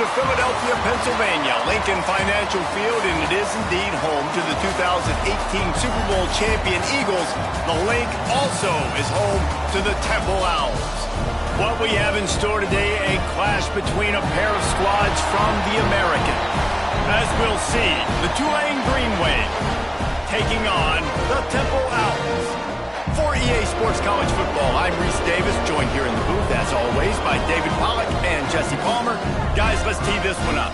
to Philadelphia, Pennsylvania, Lincoln Financial Field, and it is indeed home to the 2018 Super Bowl champion Eagles. The Link also is home to the Temple Owls. What we have in store today, a clash between a pair of squads from the American. As we'll see, the Tulane Green Wave taking on the Temple Owls. For EA Sports College Football, I'm Reese Davis, joined here in the booth, as always, by David Pollack and Jesse Palmer. Guys, let's tee this one up.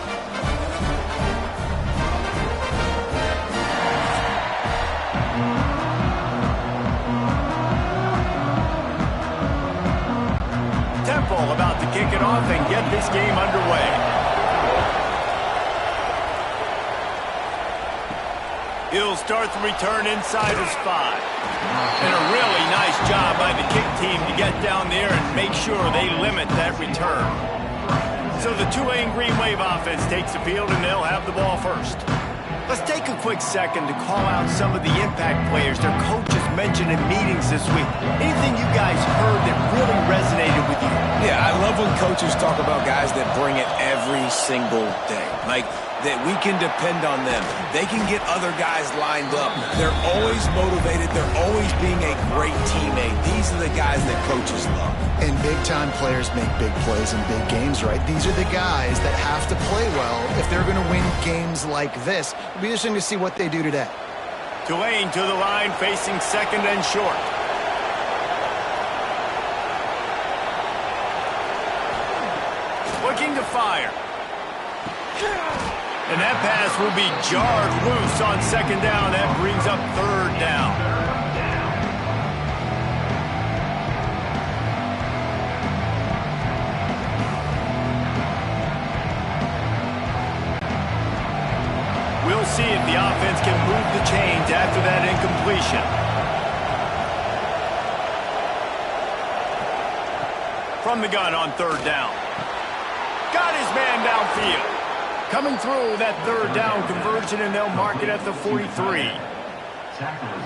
Temple about to kick it off and get this game underway. He'll start the return inside his 5. And a really nice job by the kick team to get down there and make sure they limit that return. So the Tulane Green Wave offense takes the field, and they'll have the ball first. Let's take a quick second to call out some of the impact players their coaches mentioned in meetings this week. Anything you guys heard that really resonated with you? Yeah, I love when coaches talk about guys that bring it every single day. Like, that we can depend on them. They can get other guys lined up. They're always motivated. They're always being a great teammate. These are the guys that coaches love. And big-time players make big plays in big games, right? These are the guys that have to play well if they're going to win games like this. It'll be interesting to see what they do today. Tulane to the line, facing second and short. Looking to fire. And that pass will be jarred loose on second down. That brings up third down. We'll see if the offense can move the chains after that incompletion. From the gun on third down. Got his man downfield. Coming through that third down conversion, and they'll mark it at the 43.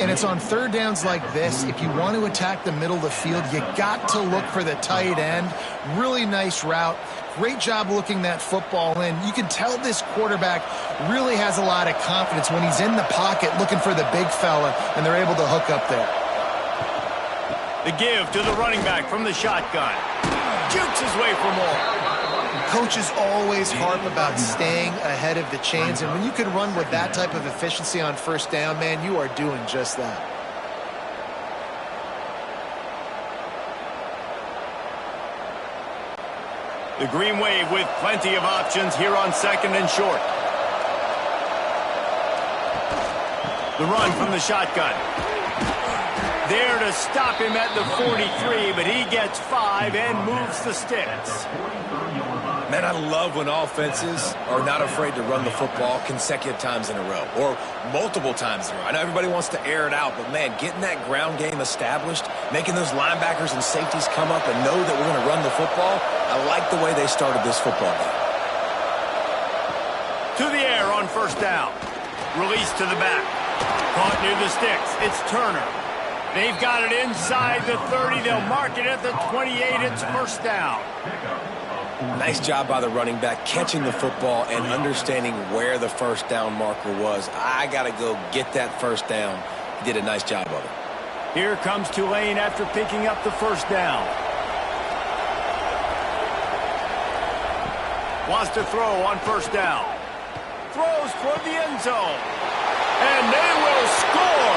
And it's on third downs like this. If you want to attack the middle of the field, you got to look for the tight end. Really nice route. Great job looking that football in. You can tell this quarterback really has a lot of confidence when he's in the pocket looking for the big fella, and they're able to hook up there. The give to the running back from the shotgun. Jukes his way for more. Coaches always harp about staying ahead of the chains, and when you can run with that type of efficiency on first down, man, you are doing just that. The Green Wave with plenty of options here on second and short. The run from the shotgun. There to stop him at the 43, but he gets 5 and moves the sticks. Man, I love when offenses are not afraid to run the football consecutive times in a row or multiple times in a row. I know everybody wants to air it out, but, man, getting that ground game established, making those linebackers and safeties come up and know that we're going to run the football, I like the way they started this football game. To the air on first down. Release to the back. Caught near the sticks. It's Turner. They've got it inside the 30. They'll mark it at the 28. It's first down. Nice job by the running back, catching the football and understanding where the first down marker was. I got to go get that first down. He did a nice job of it. Here comes Tulane after picking up the first down. Wants to throw on first down. Throws toward the end zone. And they will score.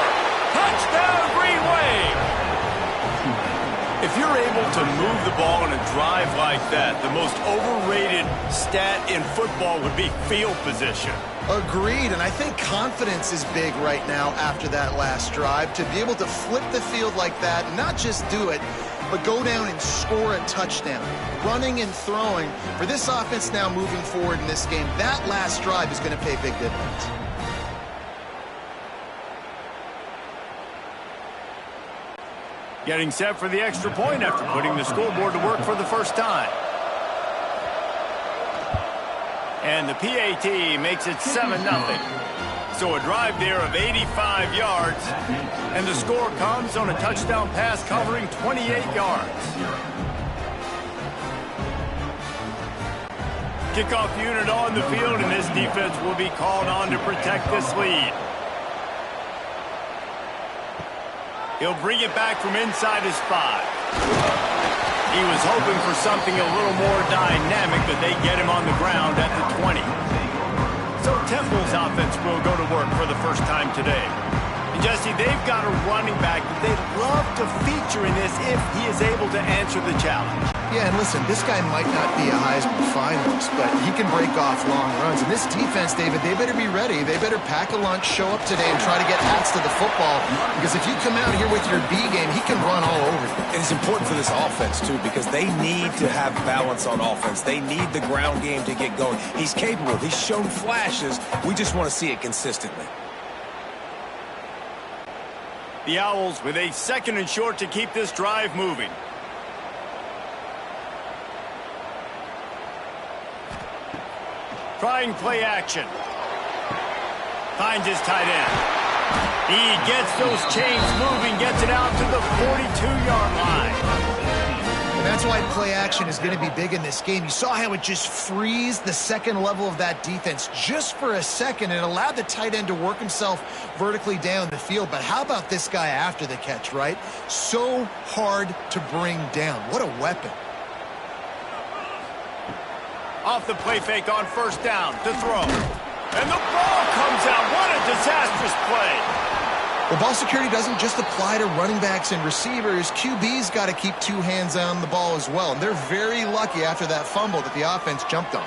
Touchdown, Green Wave. If you're able to move the ball in a drive like that, the most overrated stat in football would be field position. Agreed, and I think confidence is big right now after that last drive. To be able to flip the field like that, not just do it, but go down and score a touchdown. Running and throwing. For this offense now moving forward in this game, that last drive is going to pay big dividends. Getting set for the extra point after putting the scoreboard to work for the first time. And the PAT makes it 7-0. So a drive there of 85 yards. And the score comes on a touchdown pass covering 28 yards. Kickoff unit on the field, and this defense will be called on to protect this lead. He'll bring it back from inside his 5. He was hoping for something a little more dynamic, but they get him on the ground at the 20. So Temple's offense will go to work for the first time today. And Jesse, they've got a running back that they'd love to feature in this if he is able to answer the challenge. Yeah, and listen, this guy might not be a Heisman finalist, but he can break off long runs. And this defense, David, they better be ready. They better pack a lunch, show up today, and try to get hats to the football. Because if you come out here with your B game, he can run all over you. And it's important for this offense, too, because they need to have balance on offense. They need the ground game to get going. He's capable. He's shown flashes. We just want to see it consistently. The Owls with a 2nd and short to keep this drive moving. Trying play action. Finds his tight end. He gets those chains moving, gets it out to the 42-yard line. And that's why play action is going to be big in this game. You saw how it just frees the second level of that defense just for a second. It allowed the tight end to work himself vertically down the field. But how about this guy after the catch, right? So hard to bring down. What a weapon. Off the play fake on 1st down to throw. And the ball comes out. What a disastrous play. Well, ball security doesn't just apply to running backs and receivers. QB's got to keep 2 hands on the ball as well. And they're very lucky after that fumble that the offense jumped on.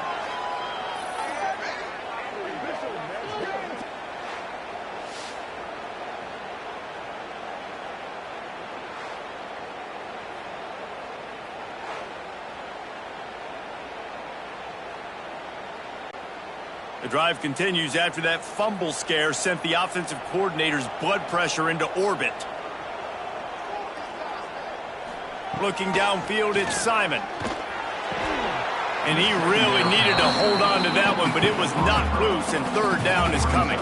The drive continues after that fumble scare sent the offensive coordinator's blood pressure into orbit. Looking downfield, it's Simon. And he really needed to hold on to that one, but it was not loose, and 3rd down is coming.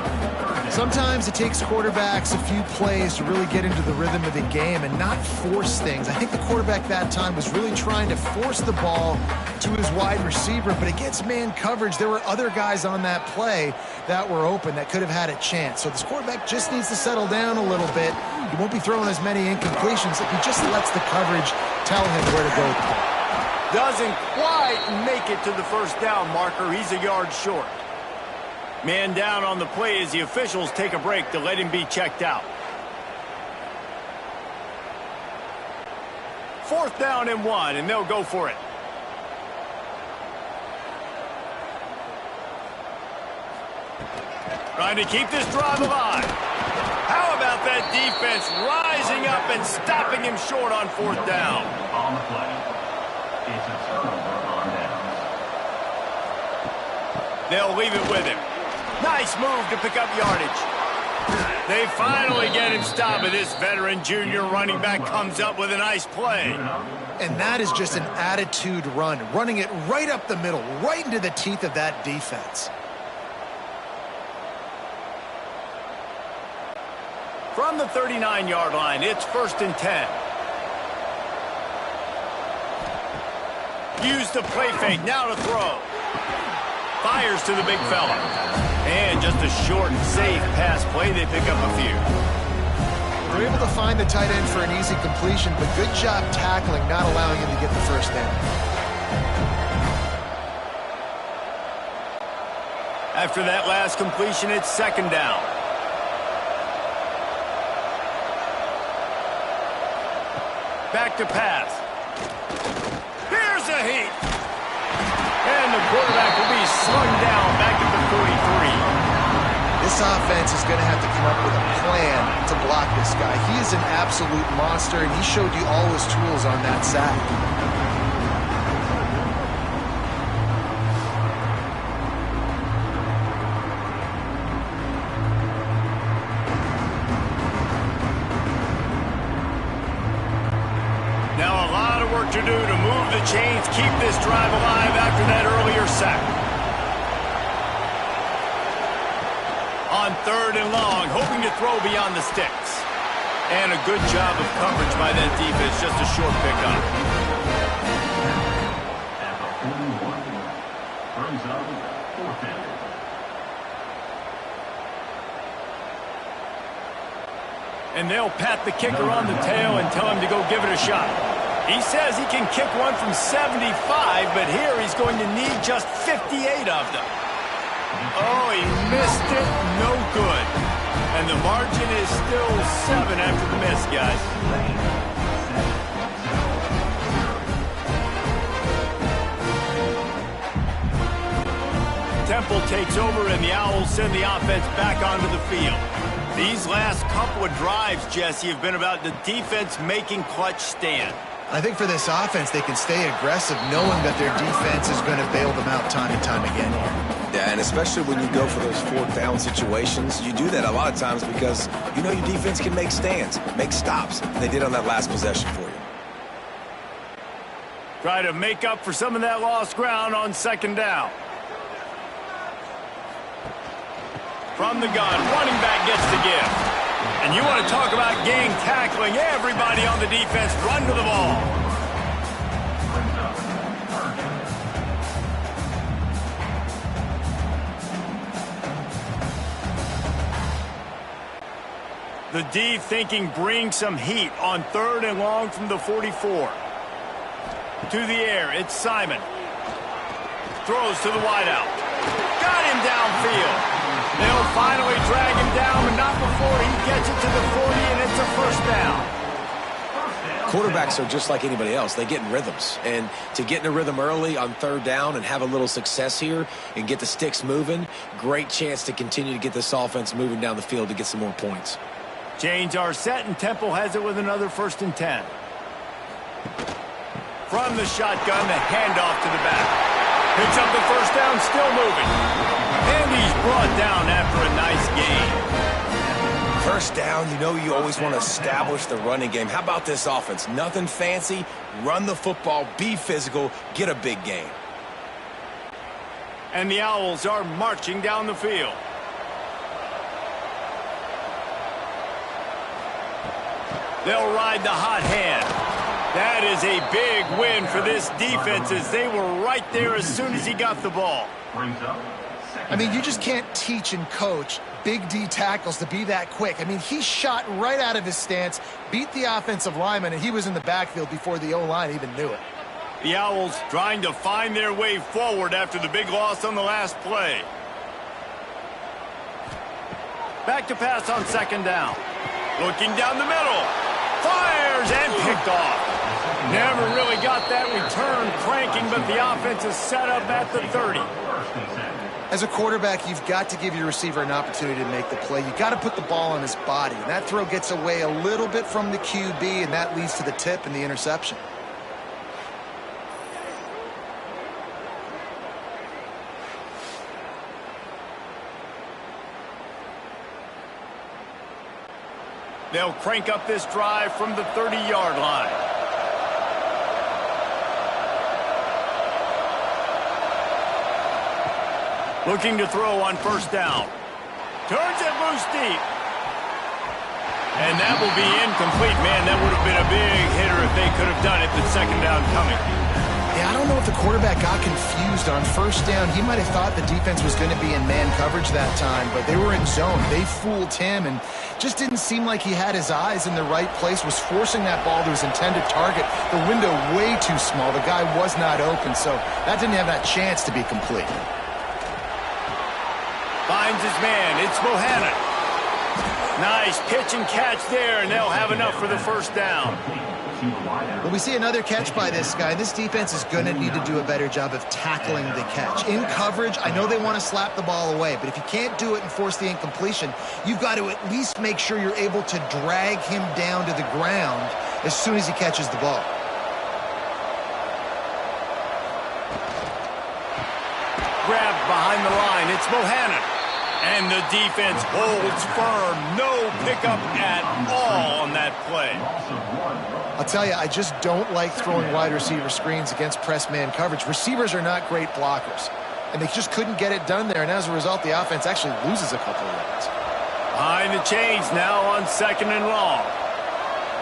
Sometimes it takes quarterbacks a few plays to really get into the rhythm of the game and not force things. I think the quarterback that time was really trying to force the ball to his wide receiver, but against man coverage, there were other guys on that play that were open that could have had a chance. So this quarterback just needs to settle down a little bit. He won't be throwing as many incompletions if he just lets the coverage tell him where to go with the ball. Doesn't quite make it to the 1st down marker. He's a yard short. Man down on the play as the officials take a break to let him be checked out. 4th down and 1, and they'll go for it. Trying to keep this drive alive. How about that defense rising up and stopping him short on 4th down? On the play, it's a turnover on downs. They'll leave it with him. Nice move to pick up yardage. They finally get him stopped, but this veteran junior running back comes up with a nice play. And that is just an attitude run, running it right up the middle, right into the teeth of that defense. From the 39-yard line, it's 1st and 10. Use the play fake, now to throw. Fires to the big fella. And just a short and safe pass play, they pick up a few. They're able to find the tight end for an easy completion, but good job tackling, not allowing him to get the 1st down. After that last completion, it's 2nd down. Back to pass. Here's a heat. And the quarterback will be slung down back at the 43. This offense is going to have to come up with a plan to block this guy. He is an absolute monster, and he showed you all his tools on that sack. Now a lot of work to do to move the chains, keep this drive alive after that earlier sack. On 3rd and long, hoping to throw beyond the sticks. And a good job of coverage by that defense, just a short pickup. At the 41, brings up 4th down. And they'll pat the kicker on the tail and tell him to go give it a shot. He says he can kick one from 75, but here he's going to need just 58 of them. Oh, he missed it. No good. And the margin is still 7 after the miss, guys. Temple takes over, and the Owls send the offense back onto the field. These last couple of drives, Jesse, have been about the defense making clutch stand. I think for this offense, they can stay aggressive knowing that their defense is going to bail them out time and time again here. Yeah, and especially when you go for those 4th down situations, you do that a lot of times because you know your defense can make stands, make stops. They did on that last possession for you. Try to make up for some of that lost ground on 2nd down. From the gun, running back gets the give. And you want to talk about gang tackling. Everybody on the defense run to the ball. The D thinking bring some heat on 3rd and long from the 44. To the air, it's Simon. Throws to the wideout. Got him downfield. They'll finally drag him down, but not before he gets it to the 40, and it's a 1st down. Quarterbacks are just like anybody else. They get in rhythms. And to get in a rhythm early on 3rd down and have a little success here and get the sticks moving, great chance to continue to get this offense moving down the field to get some more points. Chains are set, and Temple has it with another 1st and 10. From the shotgun, the handoff to the back. Picks up the 1st down, still moving. And he's brought down after a nice gain. 1st down, you know you always want to establish the running game. How about this offense? Nothing fancy. Run the football, be physical, get a big gain. And the Owls are marching down the field. They'll ride the hot hand. That is a big win for this defense as they were right there as soon as he got the ball. I mean, you just can't teach and coach big D tackles to be that quick. I mean, he shot right out of his stance, beat the offensive lineman, and he was in the backfield before the O-line even knew it. The Owls trying to find their way forward after the big loss on the last play. Back to pass on 2nd down. Looking down the middle. Fires and picked off. Never really got that return cranking, but the offense is set up at the 30. As a quarterback, you've got to give your receiver an opportunity to make the play. You've got to put the ball on his body. And that throw gets away a little bit from the QB, and that leads to the tip and the interception. They'll crank up this drive from the 30-yard line. Looking to throw on 1st down. Turns it loose deep. And that will be incomplete. Man, that would have been a big hitter if they could have done it, but 2nd down coming. Yeah, I don't know if the quarterback got confused on 1st down. He might have thought the defense was going to be in man coverage that time, but they were in zone. They fooled him and just didn't seem like he had his eyes in the right place, was forcing that ball to his intended target. The window way too small. The guy was not open, so that didn't have that chance to be complete. Finds his man. It's Bohannon. Nice pitch and catch there, and they'll have enough for the 1st down. Well, we see another catch by this guy. This defense is going to need to do a better job of tackling the catch. In coverage, I know they want to slap the ball away, but if you can't do it and force the incompletion, you've got to at least make sure you're able to drag him down to the ground as soon as he catches the ball. Grabbed behind the line. It's Bohannon. And the defense holds firm. No pickup at all on that play. I'll tell you, I just don't like throwing wide receiver screens against press man coverage. Receivers are not great blockers, and they just couldn't get it done there, and as a result, the offense actually loses a couple of yards. Behind the chains now on 2nd and long.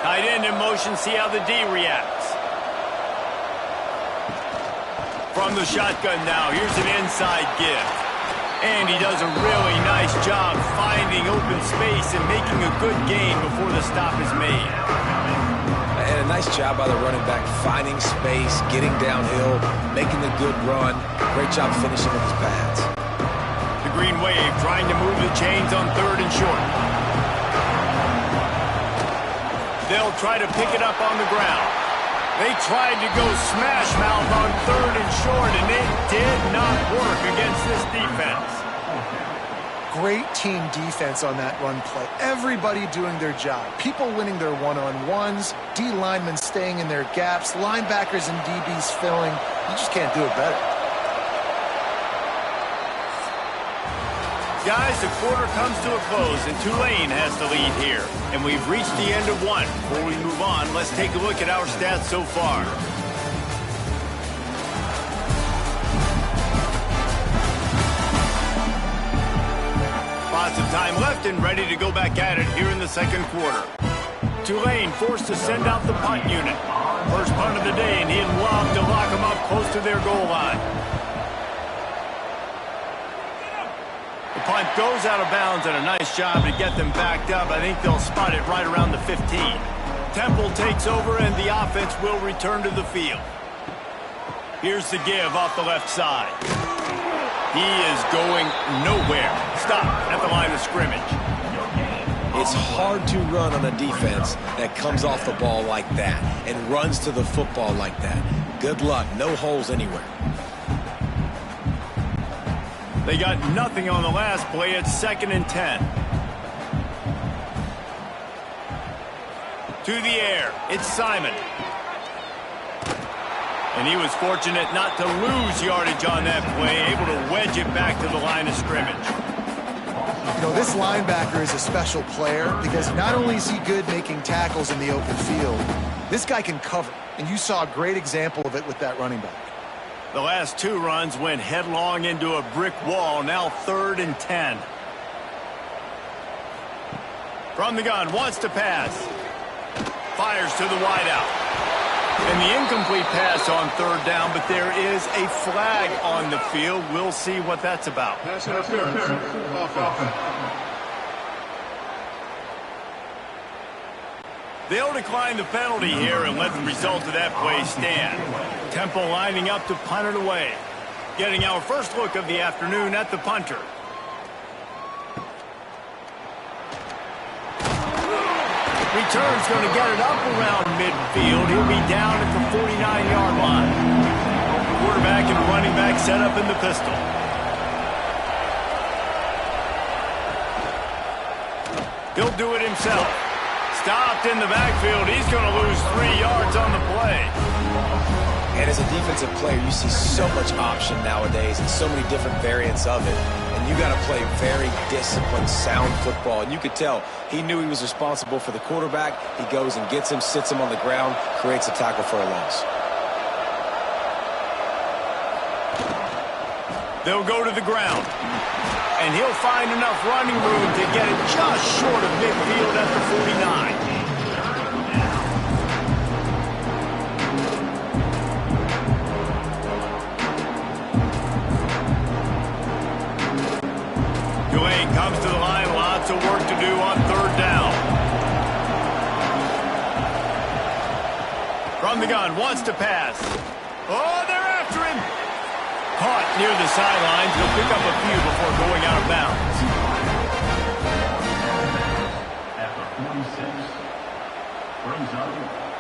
Tight end in motion, see how the D reacts. From the shotgun now, here's an inside give. And he does a really nice job finding open space and making a good gain before the stop is made. And a nice job by the running back, finding space, getting downhill, making a good run. Great job finishing with his pads. The Green Wave trying to move the chains on 3rd and short. They'll try to pick it up on the ground. They tried to go smash mouth on 3rd and short, and it did not work against this defense. Great team defense on that run play. Everybody doing their job. People winning their one-on-ones, D linemen staying in their gaps, linebackers and DBs filling. You just can't do it better. Guys, the quarter comes to a close, and Tulane has the lead here. And we've reached the end of one. Before we move on, let's take a look at our stats so far. Lots of time left and ready to go back at it here in the second quarter. Tulane forced to send out the punt unit. First punt of the day, and he'd love to lock them up close to their goal line. The punt goes out of bounds, and a nice job to get them backed up. I think they'll spot it right around the 15. Temple takes over, and the offense will return to the field. Here's the give off the left side. He is going nowhere. Stop at the line of scrimmage. It's hard to run on a defense that comes off the ball like that and runs to the football like that. Good luck. No holes anywhere. They got nothing on the last play. It's 2nd and 10. To the air. It's Simon. And he was fortunate not to lose yardage on that play, able to wedge it back to the line of scrimmage. You know, this linebacker is a special player because not only is he good making tackles in the open field, this guy can cover. And you saw a great example of it with that running back. The last 2 runs went headlong into a brick wall. Now 3rd and 10. From the gun, wants to pass. Fires to the wideout. And the incomplete pass on 3rd down, but there is a flag on the field. We'll see what that's about. Pass interference. Offense. They'll decline the penalty here and let the result of that play stand. Temple lining up to punt it away. Getting our first look of the afternoon at the punter. Return's going to get it up around midfield. He'll be down at the 49-yard line. Quarterback and running back set up in the pistol. He'll do it himself. Stopped in the backfield. He's going to lose 3 yards on the play. And as a defensive player, you see so much option nowadays and so many different variants of it. And you got to play very disciplined, sound football. And you could tell he knew he was responsible for the quarterback. He goes and gets him, sits him on the ground, creates a tackle for a loss. They'll go to the ground. And he'll find enough running room to get it just short of midfield at the 49. Tulane comes to the line. Lots of work to do on 3rd down. From the gun, wants to pass. Oh, they're after him. Caught near the sidelines. He'll pick up a few before going out of bounds. At the 46. Brings up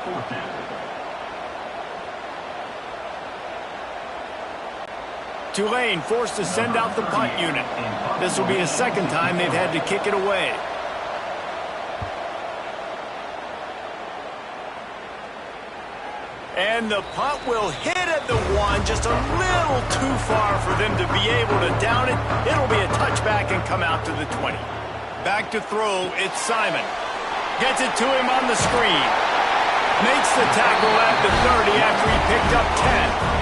4th down. Tulane forced to send out the punt unit. This will be the 2nd time they've had to kick it away. And the punt will hit at the 1, just a little too far for them to be able to down it. It'll be a touchback and come out to the 20. Back to throw, it's Simon. Gets it to him on the screen. Makes the tackle at the 30 after he picked up 10.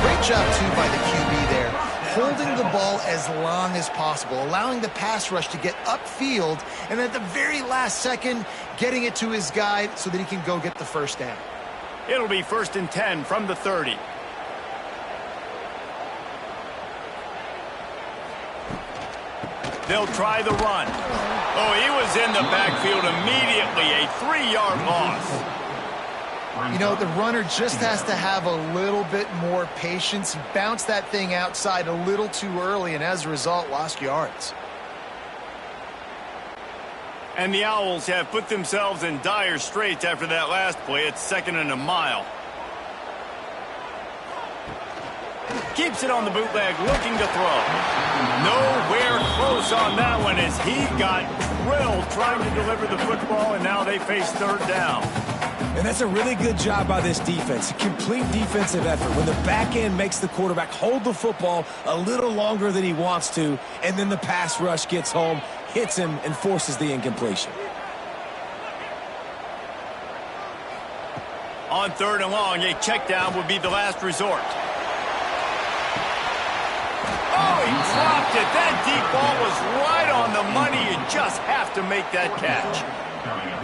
Great job, too, by the QB there. Holding the ball as long as possible, allowing the pass rush to get upfield, and at the very last second, getting it to his guy so that he can go get the 1st down. It'll be 1st and 10 from the 30. They'll try the run. Oh, he was in the backfield immediately. A 3-yard loss. You know, the runner just has to have a little bit more patience. He bounced that thing outside a little too early, and as a result, lost yards. And the Owls have put themselves in dire straits after that last play. It's 2nd and a mile. Keeps it on the bootleg, looking to throw. Nowhere close on that one as he got drilled trying to deliver the football, and now they face 3rd down. And that's a really good job by this defense. Complete defensive effort. When the back end makes the quarterback hold the football a little longer than he wants to, and then the pass rush gets home, hits him, and forces the incompletion. On 3rd and long, a check down would be the last resort. Oh, he dropped it. That deep ball was right on the money. You just have to make that catch.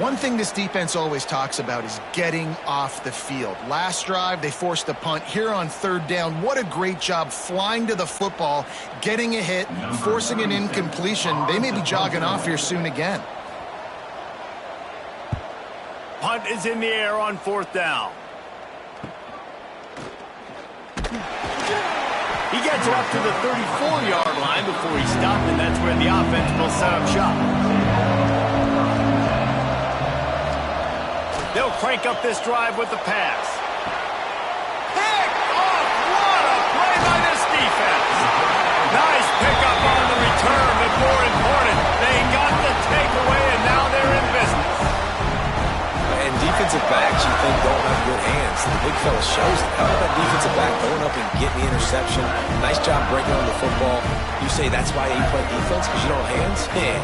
One thing this defense always talks about is getting off the field. Last drive, they forced a punt. Here on 3rd down, what a great job flying to the football, getting a hit, forcing an incompletion. They may be jogging off here soon again. Punt is in the air on 4th down. He gets up to the 34-yard line before he stopped, and that's where the offense will set up shop. They'll crank up this drive with the pass. Pick off! What a play by this defense! Nice pickup on the return, but more important, they got the takeaway, and now they're in business. And defensive backs you think don't have good hands. The big fella shows it. How about that defensive back going up and getting the interception? Nice job breaking on the football. You say that's why you play defense, because you don't have hands? Yeah.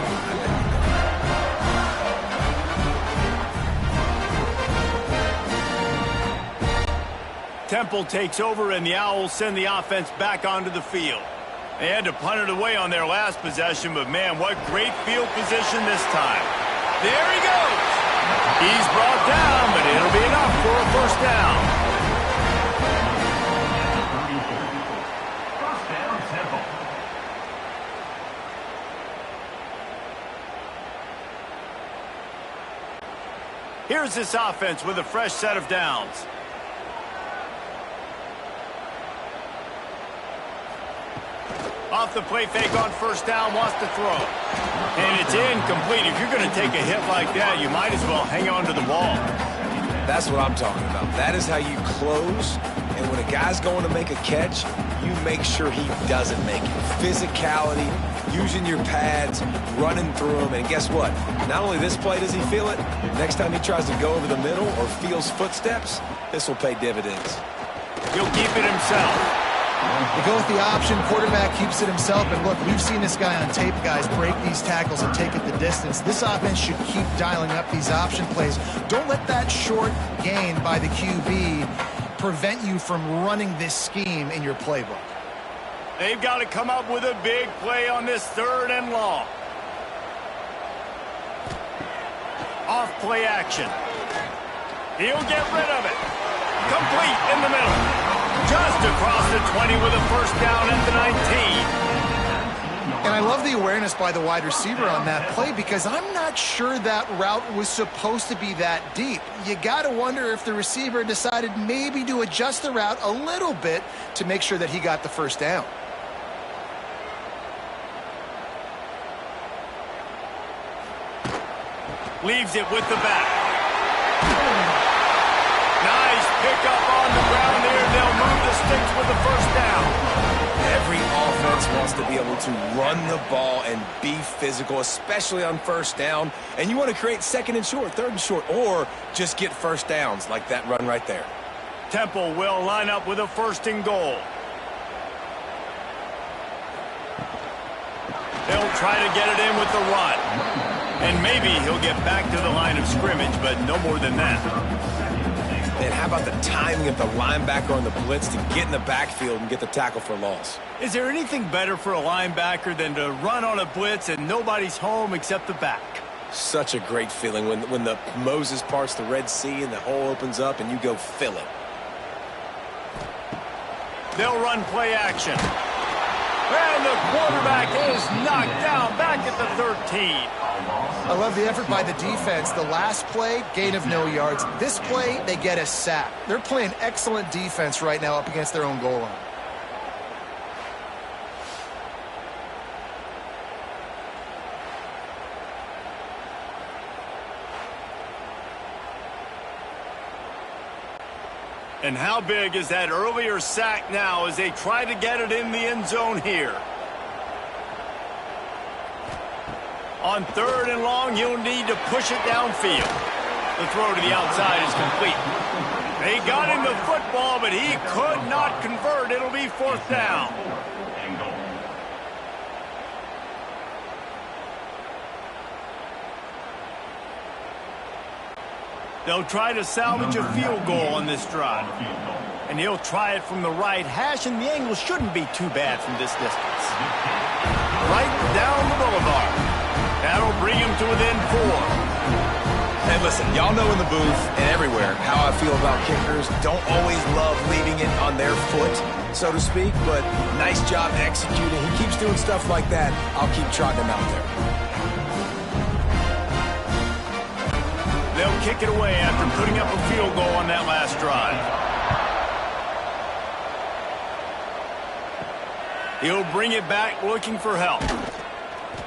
Temple takes over, and the Owls send the offense back onto the field. They had to punt it away on their last possession, but man, what great field position this time. There he goes. He's brought down, but it'll be enough for a 1st down. First down, Temple. Here's this offense with a fresh set of downs. Off the play fake on 1st down, wants to throw. And it's incomplete. If you're going to take a hit like that, you might as well hang on to the ball. That's what I'm talking about. That is how you close. And when a guy's going to make a catch, you make sure he doesn't make it. Physicality, using your pads, running through them. And guess what? Not only this play does he feel it, next time he tries to go over the middle or feels footsteps, this will pay dividends. He'll keep it himself. They go with the option, quarterback keeps it himself, and look, we've seen this guy on tape, guys, break these tackles and take it the distance. This offense should keep dialing up these option plays. Don't let that short gain by the QB prevent you from running this scheme in your playbook. They've got to come up with a big play on this 3rd and long. Off play action. He'll get rid of it. Complete in the middle. Just across the 20 with a 1st down at the 19. And I love the awareness by the wide receiver on that play because I'm not sure that route was supposed to be that deep. You got to wonder if the receiver decided maybe to adjust the route a little bit to make sure that he got the 1st down. Leaves it with the back. Nice pickup on the ground there. They'll move the sticks with the 1st down. Every offense wants to be able to run the ball and be physical, especially on 1st down. And you want to create 2nd and short, 3rd and short, or just get 1st downs like that run right there. Temple will line up with a 1st and goal. They'll try to get it in with the run. And maybe he'll get back to the line of scrimmage, but no more than that. And how about the timing of the linebacker on the blitz to get in the backfield and get the tackle for loss? Is there anything better for a linebacker than to run on a blitz and nobody's home except the back? Such a great feeling when the Moses parts the Red Sea and the hole opens up and you go fill it. They'll run play action. And the quarterback is knocked down back at the 13. I love the effort by the defense. The last play, gain of no yards. This play, they get a sack. They're playing excellent defense right now up against their own goal line. And how big is that earlier sack now as they try to get it in the end zone here? On 3rd and long, you'll need to push it downfield. The throw to the outside is complete. They got him the football, but he could not convert. It'll be 4th down. They'll try to salvage a field goal on this drive. And he'll try it from the right hash, and the angle shouldn't be too bad from this distance. Right down the boulevard. That'll bring him to within 4. And listen, y'all know in the booth and everywhere how I feel about kickers. Don't always love leaving it on their foot, so to speak, but nice job executing. He keeps doing stuff like that. I'll keep trotting him out there. They'll kick it away after putting up a field goal on that last drive. He'll bring it back looking for help.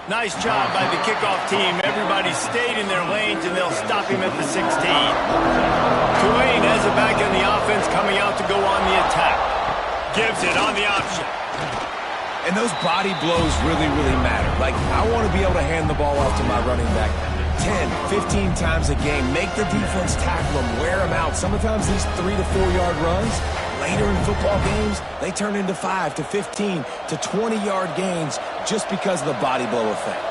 Nice job by the kickoff team. Everybody stayed in their lanes, and they'll stop him at the 16. Tulane has it back in the offense, coming out to go on the attack. Gives it on the option. And those body blows really, really matter. Like, I want to be able to hand the ball off to my running back 10, 15 times a game. Make the defense tackle them, wear them out. Sometimes these 3 to 4 yard runs, later in football games, they turn into 5 to 15 to 20-yard gains just because of the body blow effect.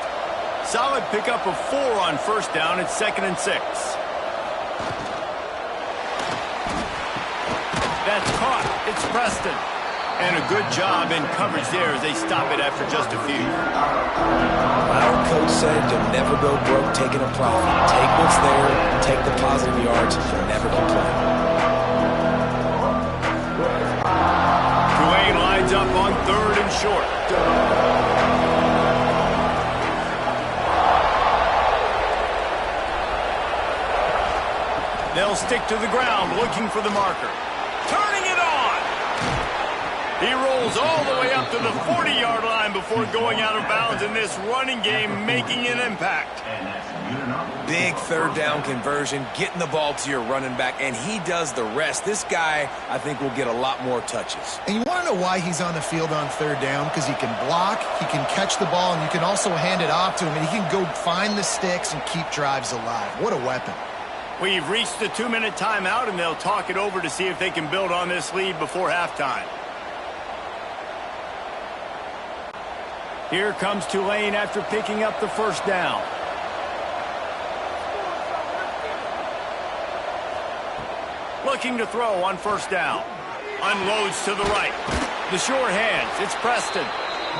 Solid pickup of 4 on 1st down. It's 2nd and 6. That's caught. It's Preston. And a good job in coverage there as they stop it after just a few. Our coach said you'll never go broke taking a profit. Take what's there, take the positive yards, you'll never complain. Tulane lines up on 3rd and short. They'll stick to the ground looking for the marker. Turning it on! He rolls all the way up to the 40-yard line before going out of bounds in this running game, making an impact. Big 3rd down conversion, getting the ball to your running back, and he does the rest. This guy, I think, will get a lot more touches. And you want to know why he's on the field on 3rd down? Because he can block, he can catch the ball, and you can also hand it off to him, and he can go find the sticks and keep drives alive. What a weapon. We've reached the 2-minute timeout, and they'll talk it over to see if they can build on this lead before halftime. Here comes Tulane after picking up the 1st down. Looking to throw on 1st down. Unloads to the right. The short hands. It's Preston.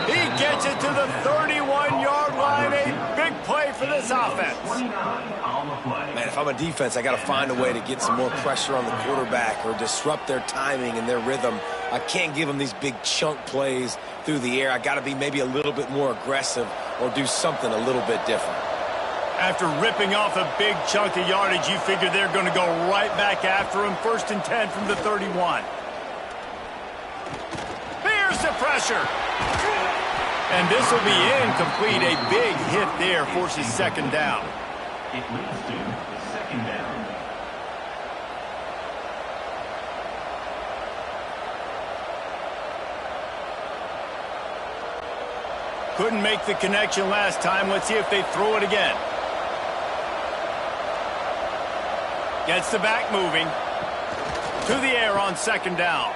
He gets it to the 31-yard line. A big play for this offense. Man, if I'm a defense, I got to find a way to get some more pressure on the quarterback or disrupt their timing and their rhythm. I can't give them these big chunk plays through the air. I got to be maybe a little bit more aggressive or do something a little bit different. After ripping off a big chunk of yardage, you figure they're going to go right back after him. 1st and 10 from the 31. Here's the pressure. And this will be incomplete. A big hit there forces 2nd down. It leads to 2nd down. Couldn't make the connection last time. Let's see if they throw it again. Gets the back moving. To the air on 2nd down.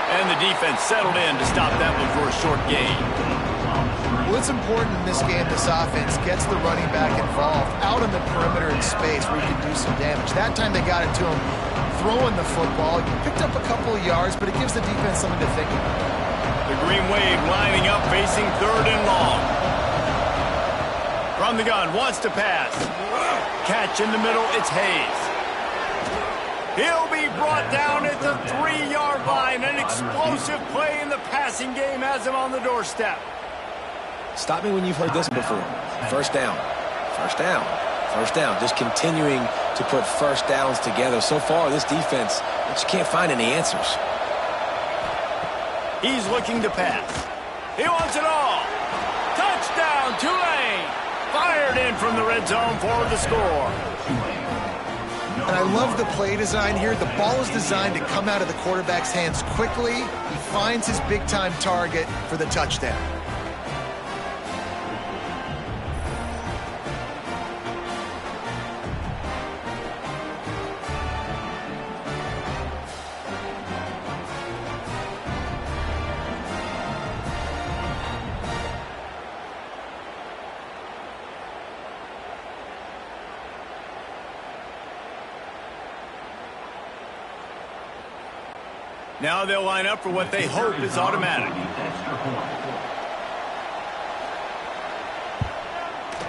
And the defense settled in to stop that one for a short gain. Well, it's important in this game this offense gets the running back involved out on the perimeter in space where he can do some damage. That time they got it to him throwing the football. He picked up a couple of yards, but it gives the defense something to think about. The Green Wave lining up facing 3rd and long. From the gun, wants to pass. Catch in the middle, it's Hayes. He'll be brought down at the 3-yard line. An explosive play in the passing game has him on the doorstep. Stop me when you've heard this before. First down. First down. First down. Just continuing to put first downs together. So far, this defense just can't find any answers. He's looking to pass. He wants it all. Touchdown, Tulane. Fired in from the red zone for the score. And I love the play design here. The ball is designed to come out of the quarterback's hands quickly. He finds his big-time target for the touchdown. Now they'll line up for what they hope is automatic.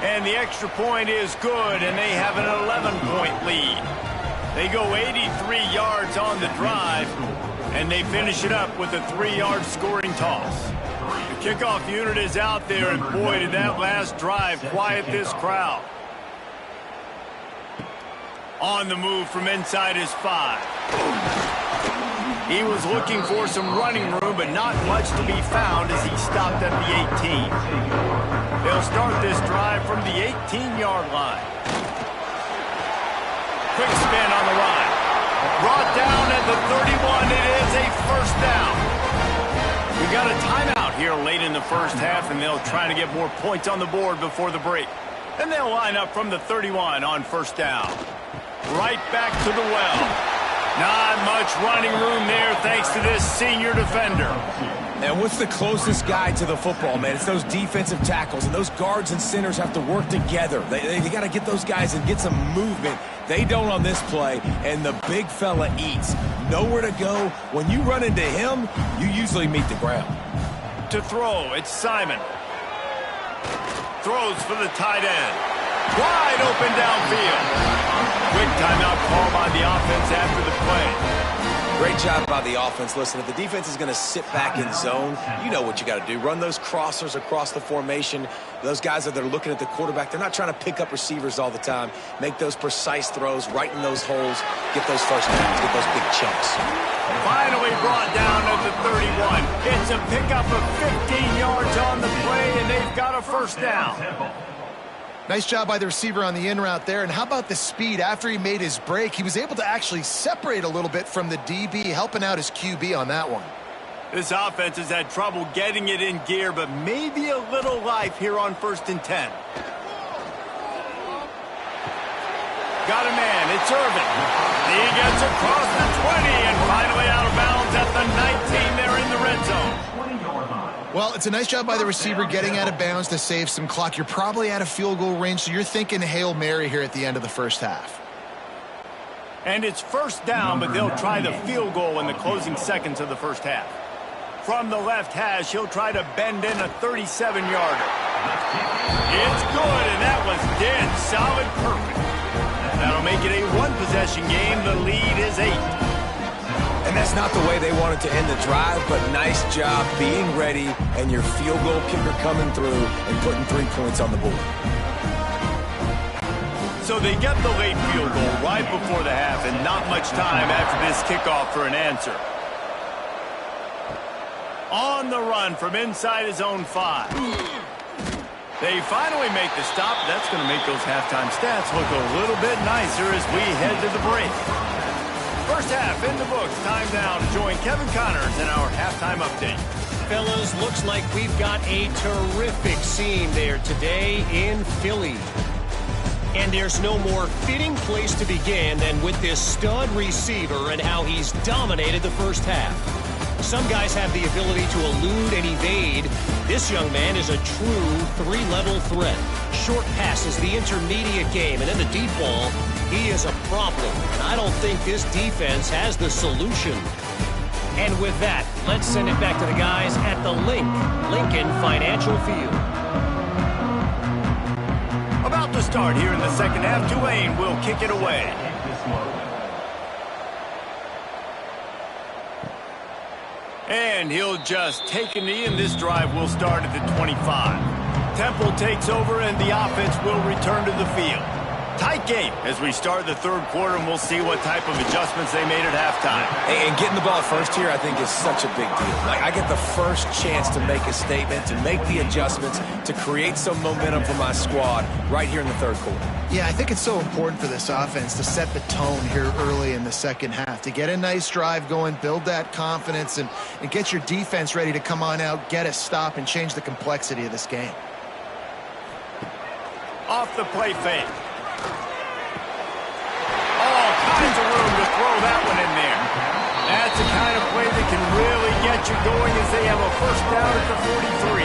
And the extra point is good, and they have an 11-point lead. They go 83 yards on the drive, and they finish it up with a 3-yard scoring toss. The kickoff unit is out there, and boy, did that last drive quiet this crowd. On the move from inside his 5. He was looking for some running room, but not much to be found as he stopped at the 18. They'll start this drive from the 18-yard line. Quick spin on the run. Brought down at the 31. It is a first down. We've got a timeout here late in the first half, and they'll try to get more points on the board before the break. And they'll line up from the 31 on first down. Right back to the well. Not much running room there thanks to this senior defender. And what's the closest guy to the football, man? It's those defensive tackles, and those guards and centers have to work together. They got to get those guys and get some movement. They don't on this play, and the big fella eats. Nowhere to go. When you run into him, you usually meet the ground. To throw, it's Simon. Throws for the tight end. Wide open downfield. Quick timeout call by the offense after the play. Great job by the offense. Listen, if the defense is going to sit back in zone, you know what you got to do. Run those crossers across the formation. Those guys that are looking at the quarterback, they're not trying to pick up receivers all the time. Make those precise throws, right in those holes, get those first downs, get those big chunks. Finally brought down at the 31. It's a pickup of 15 yards on the play, and they've got a first down. Nice job by the receiver on the in route there. And how about the speed? After he made his break, he was able to actually separate a little bit from the DB, helping out his QB on that one. This offense has had trouble getting it in gear, but maybe a little life here on 1st and 10. Got a man. It's Irvin. He gets across the 20 and finally out of bounds at the 19 there in the red zone. Well, it's a nice job by the receiver getting out of bounds to save some clock. You're probably out of field goal range, so you're thinking Hail Mary here at the end of the first half. And it's first down, but they'll try the field goal in the closing seconds of the first half. From the left hash, he'll try to bend in a 37-yarder. It's good, and that was dead solid perfect. That'll make it a one-possession game. The lead is 8. And that's not the way they wanted to end the drive, but nice job being ready and your field goal kicker coming through and putting 3 points on the board. So they get the late field goal right before the half and not much time after this kickoff for an answer. On the run from inside his own 5. They finally make the stop. That's going to make those halftime stats look a little bit nicer as we head to the break. First half in the books. Time now to join Kevin Connors in our halftime update. Fellas, looks like we've got a terrific scene there today in Philly. And there's no more fitting place to begin than with this stud receiver and how he's dominated the first half. Some guys have the ability to elude and evade. This young man is a true 3-level threat. Short passes, the intermediate game, and in the deep ball, he is a problem. And I don't think this defense has the solution. And with that, let's send it back to the guys at the Lincoln Financial Field. About to start here in the second half, Tulane will kick it away. And he'll just take a knee, and this drive will start at the 25. Temple takes over, and the offense will return to the field. Tight game as we start the third quarter, and we'll see what type of adjustments they made at halftime. And getting the ball first here, I think, is such a big deal. Like, I get the first chance to make a statement, to make the adjustments, to create some momentum for my squad right here in the third quarter. Yeah, I think it's so important for this offense to set the tone here early in the second half, to get a nice drive going, build that confidence, and get your defense ready to come on out, get a stop, and change the complexity of this game. Off the play fake. All kinds of room to throw that one in there. That's the kind of play that can really get you going as they have a first down at the 43.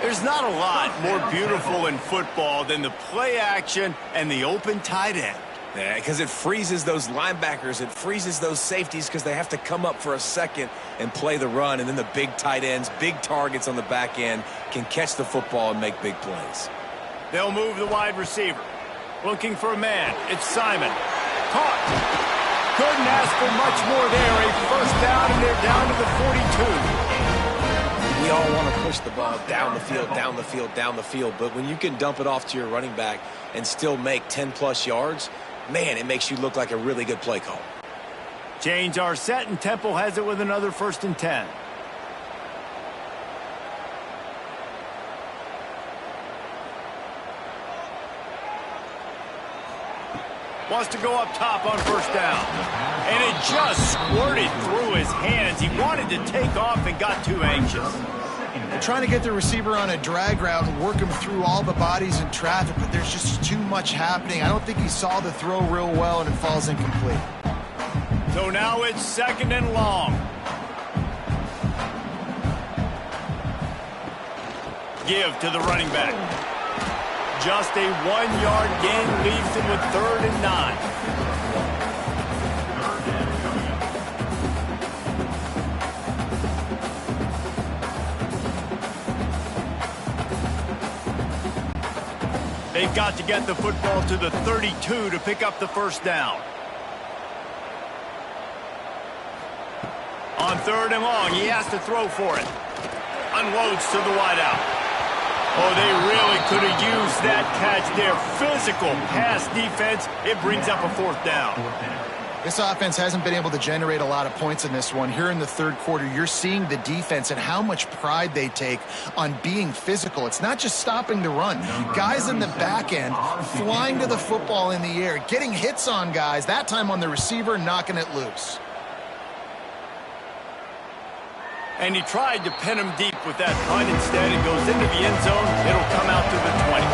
There's not a lot more beautiful in football than the play action and the open tight end. Yeah, because it freezes those linebackers. It freezes those safeties because they have to come up for a second and play the run. And then the big tight ends, big targets on the back end can catch the football and make big plays. They'll move the wide receiver. Looking for a man. It's Simon. Caught. Couldn't ask for much more there. A first down, and they're down to the 42. We all want to push the ball down the field, down the field, down the field. But when you can dump it off to your running back and still make 10-plus yards, man, it makes you look like a really good play call. Chains are set, and Temple has it with another 1st and 10. Wants to go up top on first down. And it just squirted through his hands. He wanted to take off and got too anxious. They're trying to get the receiver on a drag route and work him through all the bodies in traffic, but there's just too much happening. I don't think he saw the throw real well, and it falls incomplete. So now it's 2nd and long. Give to the running back. Just a 1-yard gain leaves him with 3rd and 9. They've got to get the football to the 32 to pick up the first down. On 3rd and long, he has to throw for it. Unloads to the wideout. Oh, they really could have used that catch there. Physical pass defense. It brings up a 4th down. This offense hasn't been able to generate a lot of points in this one. Here in the third quarter, you're seeing the defense and how much pride they take on being physical. It's not just stopping the run. Guys in the back end flying to the football in the air, getting hits on guys, that time on the receiver, knocking it loose. And he tried to pin him deep with that punt. Instead, it goes into the end zone. It'll come out to the 20.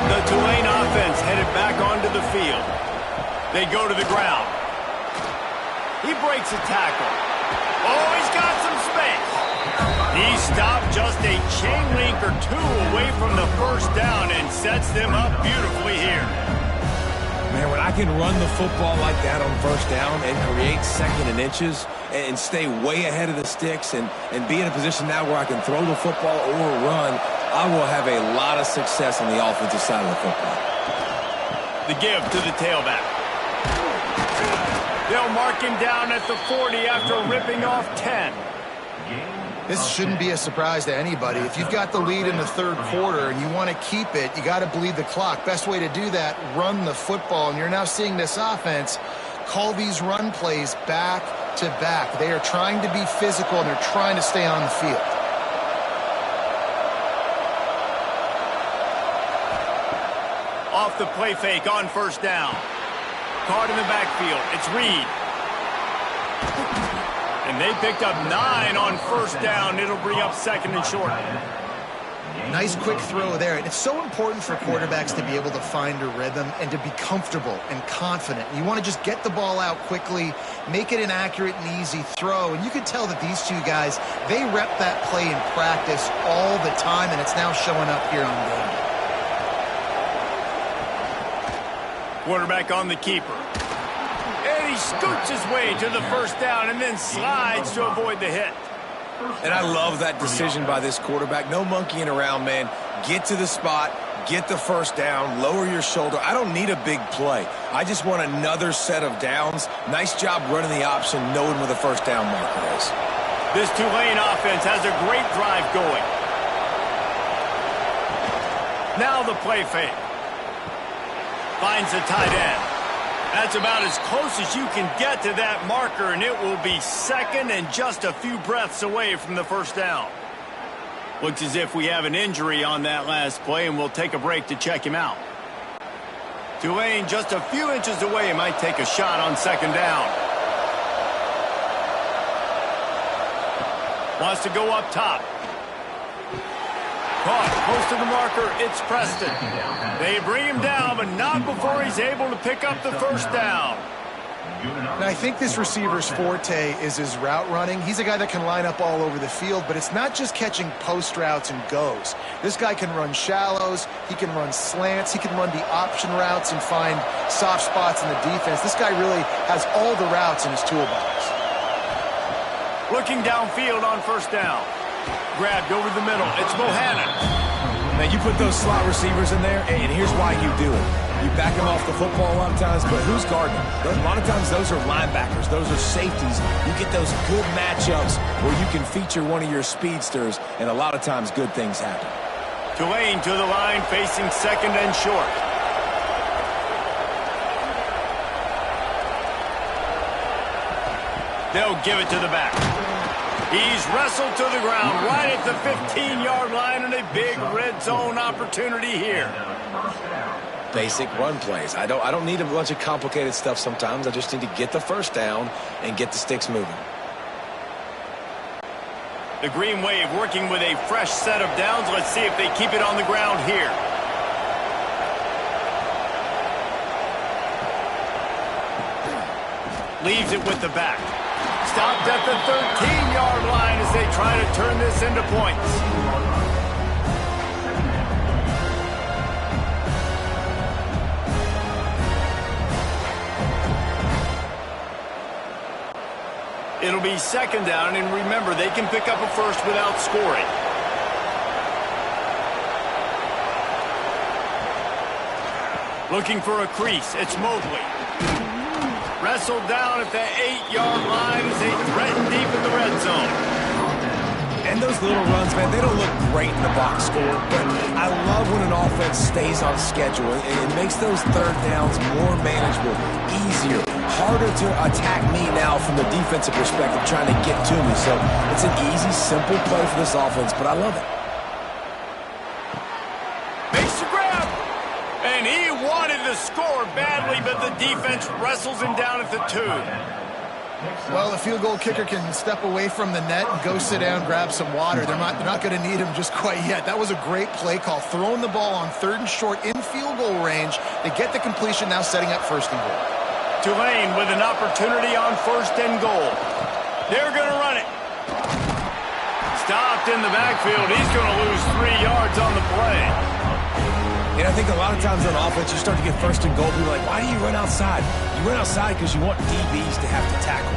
The Tulane offense headed back onto the field. They go to the ground. He breaks a tackle. Oh, he's got some space. He stopped just a chain link or two away from the first down and sets them up beautifully here. Man, when I can run the football like that on first down and create 2nd and inches and stay way ahead of the sticks and be in a position now where I can throw the football or run, I will have a lot of success on the offensive side of the football. The give to the tailback. They'll mark him down at the 40 after ripping off 10. This shouldn't be a surprise to anybody. If you've got the lead in the third quarter and you want to keep it, you got to bleed the clock. Best way to do that, run the football. And you're now seeing this offense call these run plays back to back. They are trying to be physical, and they're trying to stay on the field. Off the play fake on first down. Caught in the backfield. It's Reed. And they picked up 9 on first down. It'll bring up 2nd and short. Nice quick throw there. And it's so important for quarterbacks to be able to find a rhythm and to be comfortable and confident. You want to just get the ball out quickly, make it an accurate and easy throw. And you can tell that these two guys, they rep that play in practice all the time, and it's now showing up here on game. Quarterback on the keeper. And he scoots his way to the first down and then slides to avoid the hit. And I love that decision by this quarterback. No monkeying around, man. Get to the spot, get the first down, lower your shoulder. I don't need a big play. I just want another set of downs. Nice job running the option, knowing where the first down marker is. This Tulane offense has a great drive going. Now the play fake. Finds the tight end. That's about as close as you can get to that marker, and it will be second and just a few breaths away from the first down. Looks as if we have an injury on that last play, and we'll take a break to check him out. Tulane just a few inches away, might take a shot on second down. Wants to go up top. Caught close to the marker. It's Preston. They bring him down, but not before he's able to pick up the first down. And I think this receiver's forte is his route running. He's a guy that can line up all over the field, but it's not just catching post routes and goes. This guy can run shallows, he can run slants, he can run the option routes and find soft spots in the defense. This guy really has all the routes in his toolbox. Looking downfield on first down. Grabbed over the middle. It's Bohannon. Now, you put those slot receivers in there, and here's why you do it. You back them off the football a lot of times, but who's guarding them? A lot of times those are linebackers. Those are safeties. You get those good matchups where you can feature one of your speedsters, and a lot of times good things happen. Tulane to the line, facing second and short. They'll give it to the back. He's wrestled to the ground right at the 15-yard line, and a big red zone opportunity here. Basic run plays. I don't need a bunch of complicated stuff sometimes. I just need to get the first down and get the sticks moving. The Green Wave working with a fresh set of downs. Let's see if they keep it on the ground here. Leaves it with the back. Stopped at the 13-yard line as they try to turn this into points. It'll be second down, and remember, they can pick up a first without scoring. Looking for a crease. It's Mobley. Wrestled down at the 8-yard line as they threaten deep in the red zone. And those little runs, man, they don't look great in the box score, but I love when an offense stays on schedule. It makes those third downs more manageable, easier, harder to attack me now from the defensive perspective, trying to get to me. So it's an easy, simple play for this offense, but I love it. Makes the grab. And he wanted to score badly, but the defense wrestles him down at the 2. Well, the field goal kicker can step away from the net and go sit down, grab some water. They're not going to need him just quite yet. That was a great play call. Throwing the ball on third and short in field goal range. They get the completion, now setting up first and goal. Tulane with an opportunity on first and goal. They're going to run it. Stopped in the backfield. He's going to lose 3 yards on the play. And I think a lot of times on offense, you start to get first and goal. People are like, why do you run outside? You run outside because you want DBs to have to tackle,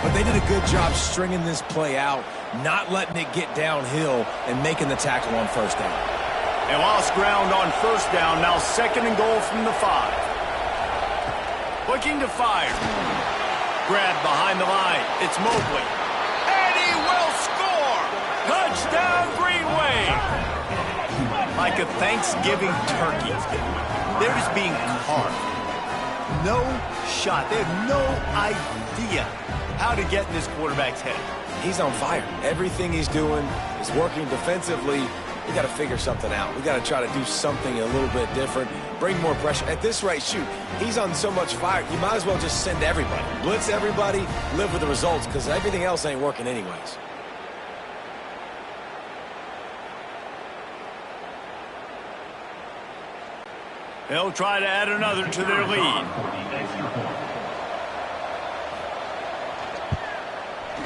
But they did a good job stringing this play out, not letting it get downhill, and making the tackle on first down. They lost ground on first down. Now second and goal from the 5. Looking to fire. Grabbed behind the line. It's Mobley. And he will score! Touchdown, Green Wave! Like a Thanksgiving turkey. They're just being carved. No shot. They have no idea how to get in this quarterback's head. He's on fire. Everything he's doing is working defensively. We got to figure something out. We got to try to do something a little bit different. Bring more pressure. At this rate, shoot, he's on so much fire. You might as well just send everybody. Blitz everybody, live with the results, because everything else ain't working anyways. They'll try to add another to their lead.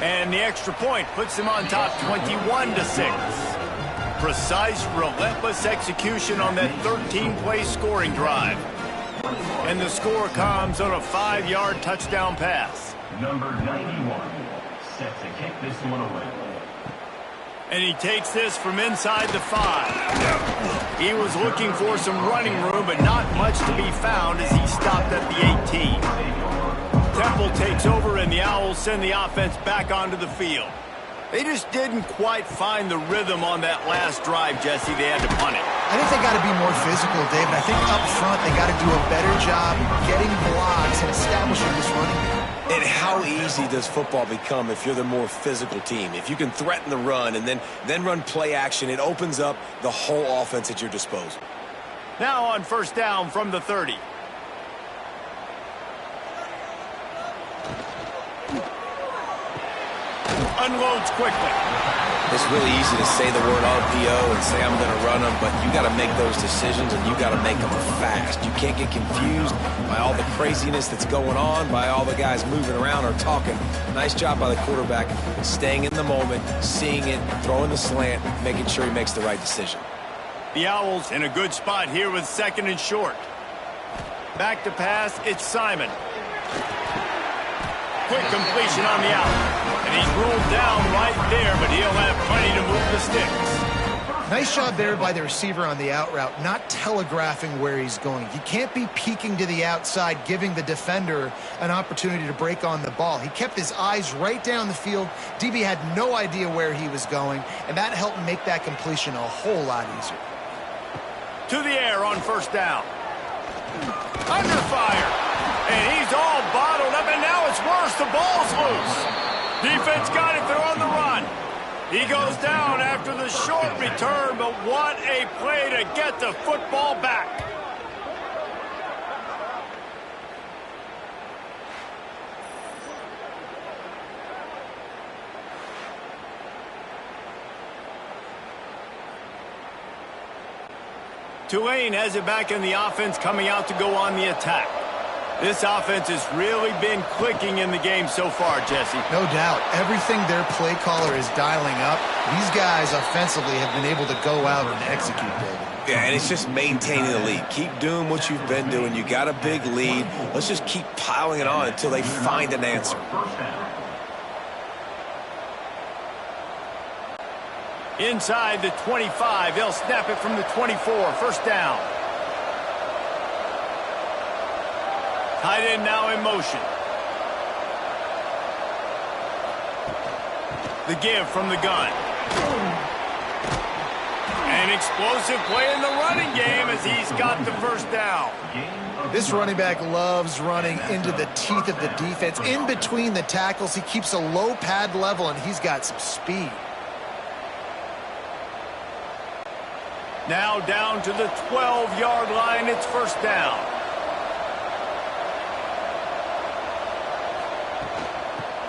And the extra point puts them on top 21-6. Precise, relentless execution on that 13-play scoring drive. And the score comes on a 5-yard touchdown pass. Number 91, set to kick this one away. And he takes this from inside the 5. He was looking for some running room, but not much to be found as he stopped at the 18. Temple takes over, and the Owls send the offense back onto the field. They just didn't quite find the rhythm on that last drive, Jesse. They had to punt it. I think they got to be more physical, David. I think up front they got to do a better job getting blocks and establishing this running game. And how easy does football become if you're the more physical team? If you can threaten the run and then run play action, it opens up the whole offense at your disposal. Now on first down from the 30. Unloads quickly. It's really easy to say the word RPO and say I'm going to run them, but you got to make those decisions and you got to make them fast. You can't get confused by all the craziness that's going on, by all the guys moving around or talking. Nice job by the quarterback, staying in the moment, seeing it, throwing the slant, making sure he makes the right decision. The Owls in a good spot here with second and short. Back to pass, it's Simon. Quick completion on the out. And he's rolled down right there, but he'll have plenty to move the sticks. Nice job there by the receiver on the out route, not telegraphing where he's going. You can't be peeking to the outside, giving the defender an opportunity to break on the ball. He kept his eyes right down the field. DB had no idea where he was going, and that helped make that completion a whole lot easier. To the air on first down. Under fire. And he's all bottled up, and now it's worse. The ball's loose. Defense got it. They're on the run. He goes down after the short return, but what a play to get the football back. Tulane has it back in the offense, coming out to go on the attack. This offense has really been clicking in the game so far, Jesse. No doubt. Everything their play caller is dialing up, these guys offensively have been able to go out and execute, David. Yeah, and it's just maintaining the lead. Keep doing what you've been doing. You got a big lead. Let's just keep piling it on until they find an answer. Inside the 25, they'll snap it from the 24. First down. Tight end now in motion. The give from the gun. An explosive play in the running game as he's got the first down. This running back loves running into the teeth of the defense. In between the tackles, he keeps a low pad level, and he's got some speed. Now down to the 12-yard line. It's first down.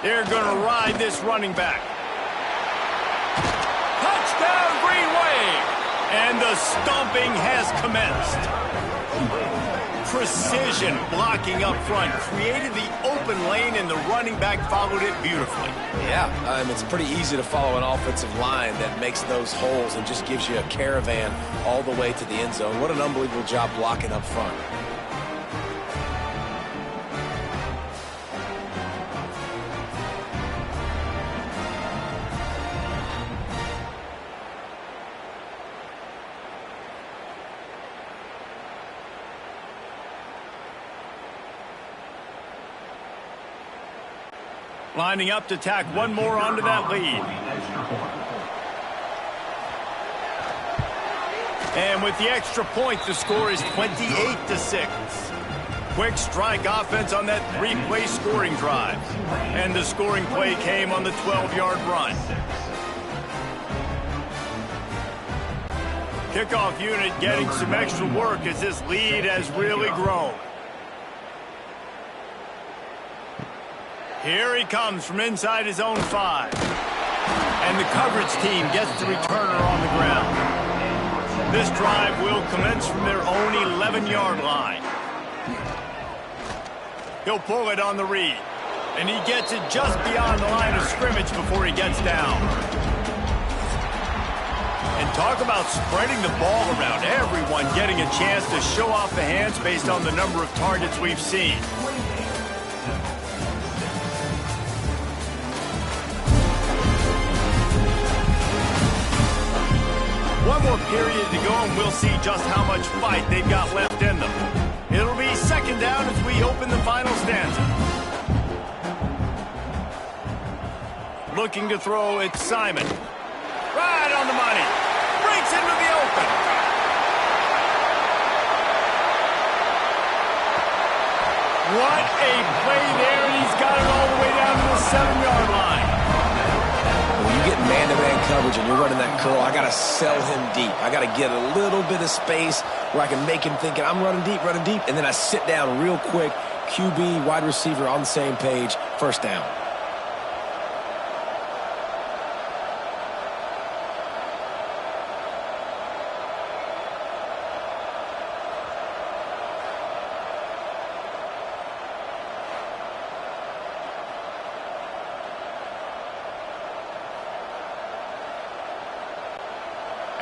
They're going to ride this running back. Touchdown, Green Wave! And the stomping has commenced. Precision blocking up front created the open lane, and the running back followed it beautifully. Yeah, it's pretty easy to follow an offensive line that makes those holes and just gives you a caravan all the way to the end zone. What an unbelievable job blocking up front. Lining up to tack one more onto that lead. And with the extra point, the score is 28-6. Quick strike offense on that three-play scoring drive. And the scoring play came on the 12-yard run. Kickoff unit getting some extra work as this lead has really grown. Here he comes from inside his own 5. And the coverage team gets the returner on the ground. This drive will commence from their own 11-yard line. He'll pull it on the read. And he gets it just beyond the line of scrimmage before he gets down. And talk about spreading the ball around. Everyone getting a chance to show off the hands based on the number of targets we've seen. One more period to go, and we'll see just how much fight they've got left in them. It'll be second down as we open the final stanza. Looking to throw, it's Simon. Right on the money. Breaks into the open. What a play there, and he's got it all the way down to the 7-yard line. When you get man-to-man coverage and you're running that curl, I got to sell him deep. I got to get a little bit of space where I can make him thinking I'm running deep, and then I sit down real quick. QB, wide receiver on the same page, first down.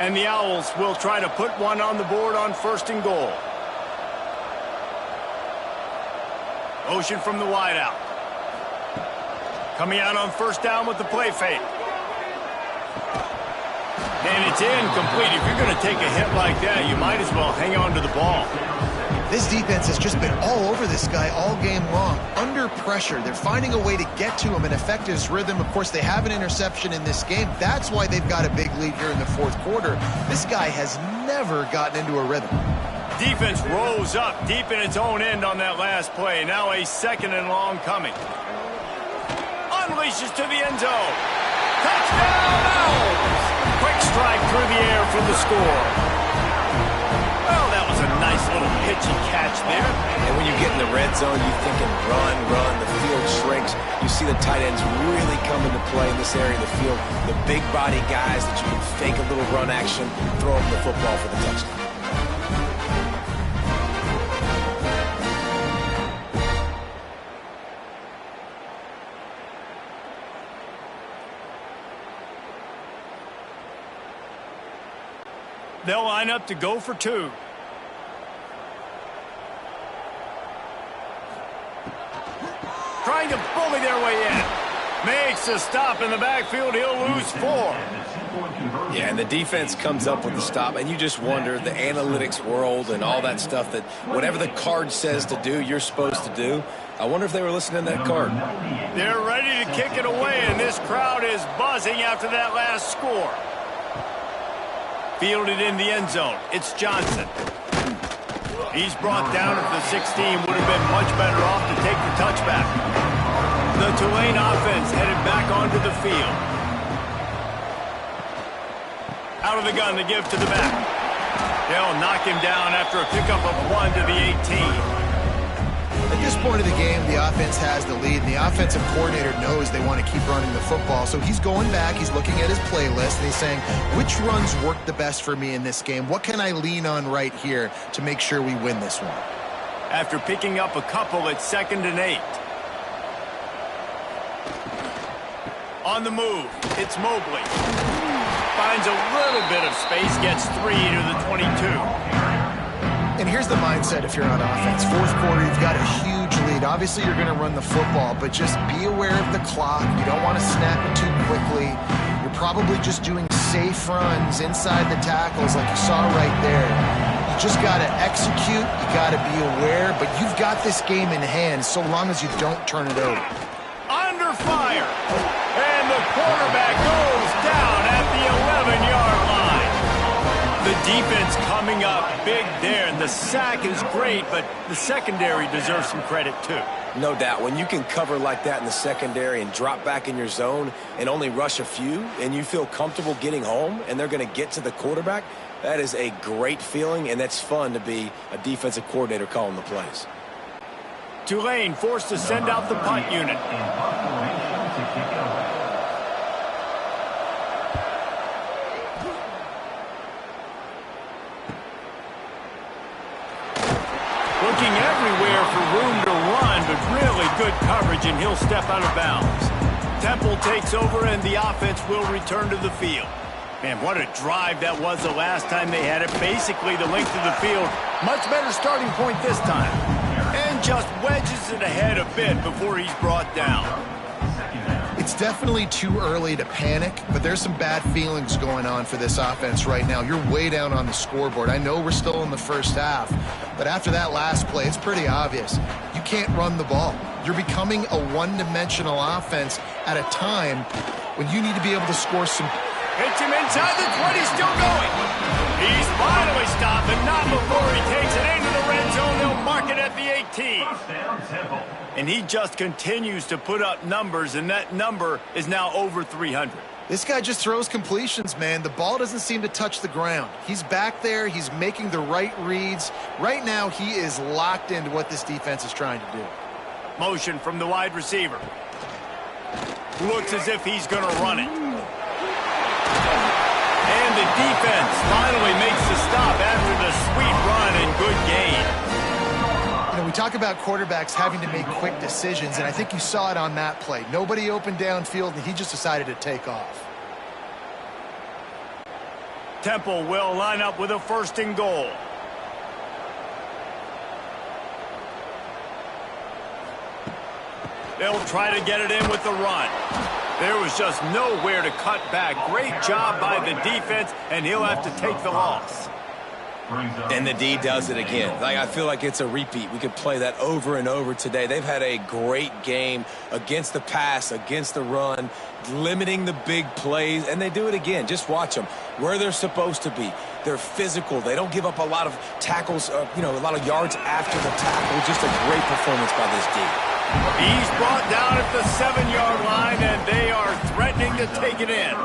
And the Owls will try to put one on the board on 1st and goal. Motion from the wideout. Coming out on 1st down with the play fake. And it's incomplete. If you're going to take a hit like that, you might as well hang on to the ball. This defense has just been all over this guy all game long. Under pressure, they're finding a way to get to him and affect his rhythm. Of course, they have an interception in this game. That's why they've got a big lead here in the 4th quarter. This guy has never gotten into a rhythm. Defense rose up deep in its own end on that last play. Now a 2nd and long coming. Unleashes to the end zone. Touchdown, Owls! Quick strike through the air for the score. Well, that was a nice little pitchy catch there. And when you get in the red zone, you're thinking run, the field shrinks. You see the tight ends really come into play in this area of the field. The big body guys that you can fake a little run action, throw them the football for the touchdown. They'll line up to go for 2. Trying to bully their way in. Makes a stop in the backfield. He'll lose 4. Yeah, and the defense comes up with the stop, and you just wonder, the analytics world and all that stuff, that whatever the card says to do, you're supposed to do. I wonder if they were listening to that card. They're ready to kick it away, and this crowd is buzzing after that last score. Fielded in the end zone. It's Johnson. He's brought down at the 16. Would have been much better off to take the touchback. The Tulane offense headed back onto the field. Out of the gun to give to the back. They'll knock him down after a pickup of 1 to the 18. At this point of the game, the offense has the lead, and the offensive coordinator knows they want to keep running the football. So he's going back, he's looking at his playlist, and he's saying, which runs work the best for me in this game? What can I lean on right here to make sure we win this one? After picking up a couple, it's 2nd and 8. On the move, it's Mobley. Finds a little bit of space, gets 3 to the 22. And here's the mindset if you're on offense. 4th quarter, you've got a huge lead. Obviously, you're going to run the football, but just be aware of the clock. You don't want to snap it too quickly. You're probably just doing safe runs inside the tackles like you saw right there. You just got to execute. You got to be aware, but you've got this game in hand so long as you don't turn it over. Under fire. And the quarterback goes down at the 11-yard line. The defense coming up big there, and the sack is great, but the secondary deserves some credit too. No doubt. When you can cover like that in the secondary and drop back in your zone and only rush a few, and you feel comfortable getting home and they're going to get to the quarterback, that is a great feeling, and that's fun to be a defensive coordinator calling the plays. Tulane forced to send out the punt unit. Looking everywhere for room to run, but really good coverage, and he'll step out of bounds. Temple takes over, and the offense will return to the field. Man, what a drive that was the last time they had it. Basically the length of the field. Much better starting point this time. And just wedges it ahead a bit before he's brought down. It's definitely too early to panic, but there's some bad feelings going on for this offense right now. You're way down on the scoreboard. I know we're still in the first half, but after that last play, it's pretty obvious. You can't run the ball. You're becoming a one-dimensional offense at a time when you need to be able to score some. Hits him inside the 20, still going. He's finally stopped, and not before he takes it into the red zone. They'll mark it at the 18. And he just continues to put up numbers, and that number is now over 300. This guy just throws completions, man. The ball doesn't seem to touch the ground. He's back there. He's making the right reads. Right now, he is locked into what this defense is trying to do. Motion from the wide receiver. Looks as if he's going to run it. And the defense finally makes the stop after the sweet run and good gain. You know, we talk about quarterbacks having to make quick decisions, and I think you saw it on that play. Nobody opened downfield, and he just decided to take off. Temple will line up with a 1st and goal. They'll try to get it in with the run. There was just nowhere to cut back. Great job by the defense, and he'll have to take the loss. And the D does it again. I feel like it's a repeat. We could play that over and over today. They've had a great game against the pass, against the run, limiting the big plays, and they do it again. Just watch them where they're supposed to be. They're physical. They don't give up a lot of tackles, a lot of yards after the tackle. Just a great performance by this D. He's brought down at the 7-yard line, and they are threatening to take it in.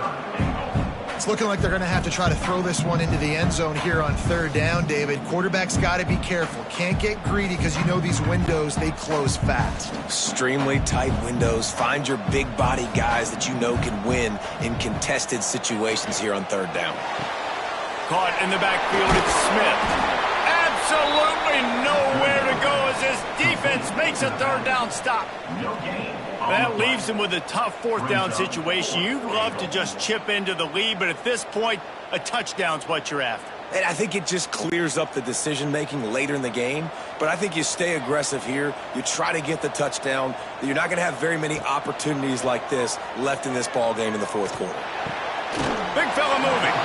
It's looking like they're going to have to try to throw this one into the end zone here on 3rd down, David. Quarterback's got to be careful. Can't get greedy because you know these windows, they close fast. Extremely tight windows. Find your big body guys that you know can win in contested situations here on 3rd down. Caught in the backfield, it's Smith. Absolutely nowhere to go as this defense makes a 3rd down stop. That leaves him with a tough 4th down situation. You'd love to just chip into the lead, but at this point, a touchdown's what you're after. And I think it just clears up the decision-making later in the game. But I think you stay aggressive here. You try to get the touchdown. You're not going to have very many opportunities like this left in this ball game in the 4th quarter. Big fella moving.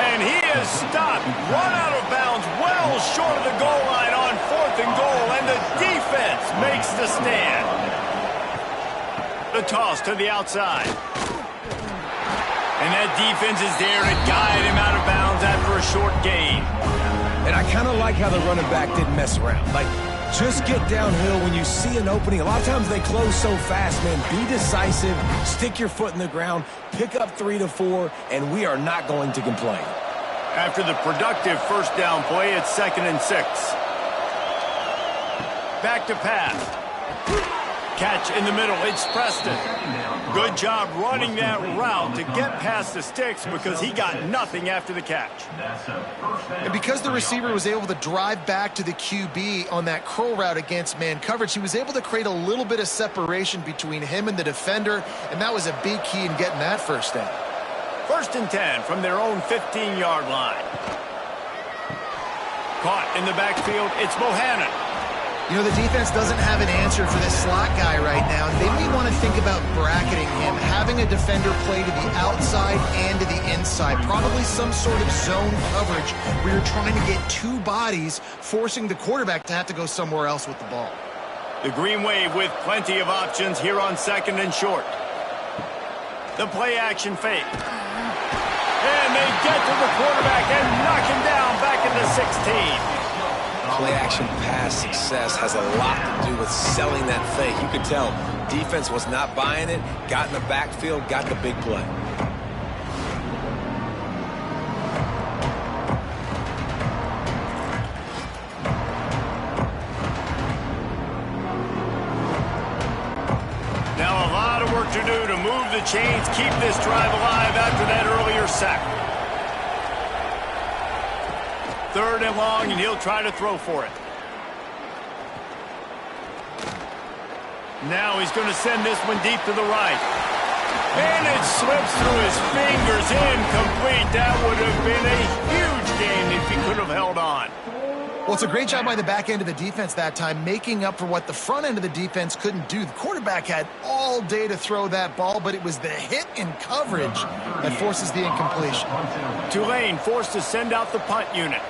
And he is stopped. Run out of bounds well short of the goal line on 4th and goal. And the defense makes the stand. The toss to the outside. And that defense is there to guide him out of bounds after a short gain. And I kind of like how the running back didn't mess around. Like, just get downhill when you see an opening. A lot of times they close so fast, man. Be decisive, stick your foot in the ground, pick up 3 to 4, and we are not going to complain. After the productive 1st down play, it's 2nd and 6. Back to pass. Catch in the middle, it's Preston. Good job running that route to get past the sticks because he got nothing after the catch. And because the receiver was able to drive back to the QB on that curl route against man coverage, he was able to create a little bit of separation between him and the defender, and that was a big key in getting that 1st down. 1st and 10 from their own 15-yard line. Caught in the backfield, it's Bohannon. You know, the defense doesn't have an answer for this slot guy right now. They may want to think about bracketing him, having a defender play to the outside and to the inside. Probably some sort of zone coverage where you're trying to get 2 bodies, forcing the quarterback to have to go somewhere else with the ball. The Green Wave with plenty of options here on 2nd and short. The play action fake. And they get to the quarterback and knock him down back in the 16. Play-action pass success has a lot to do with selling that fake. You could tell defense was not buying it, got in the backfield, got the big play. Now a lot of work to do to move the chains, keep this drive alive after that earlier sack. 3rd and long, and he'll try to throw for it. Now he's going to send this one deep to the right. And it slips through his fingers, incomplete. That would have been a huge gain if he could have held on. Well, it's a great job by the back end of the defense that time, making up for what the front end of the defense couldn't do. The quarterback had all day to throw that ball, but it was the hit in coverage that forces the incompletion. Tulane forced to send out the punt unit.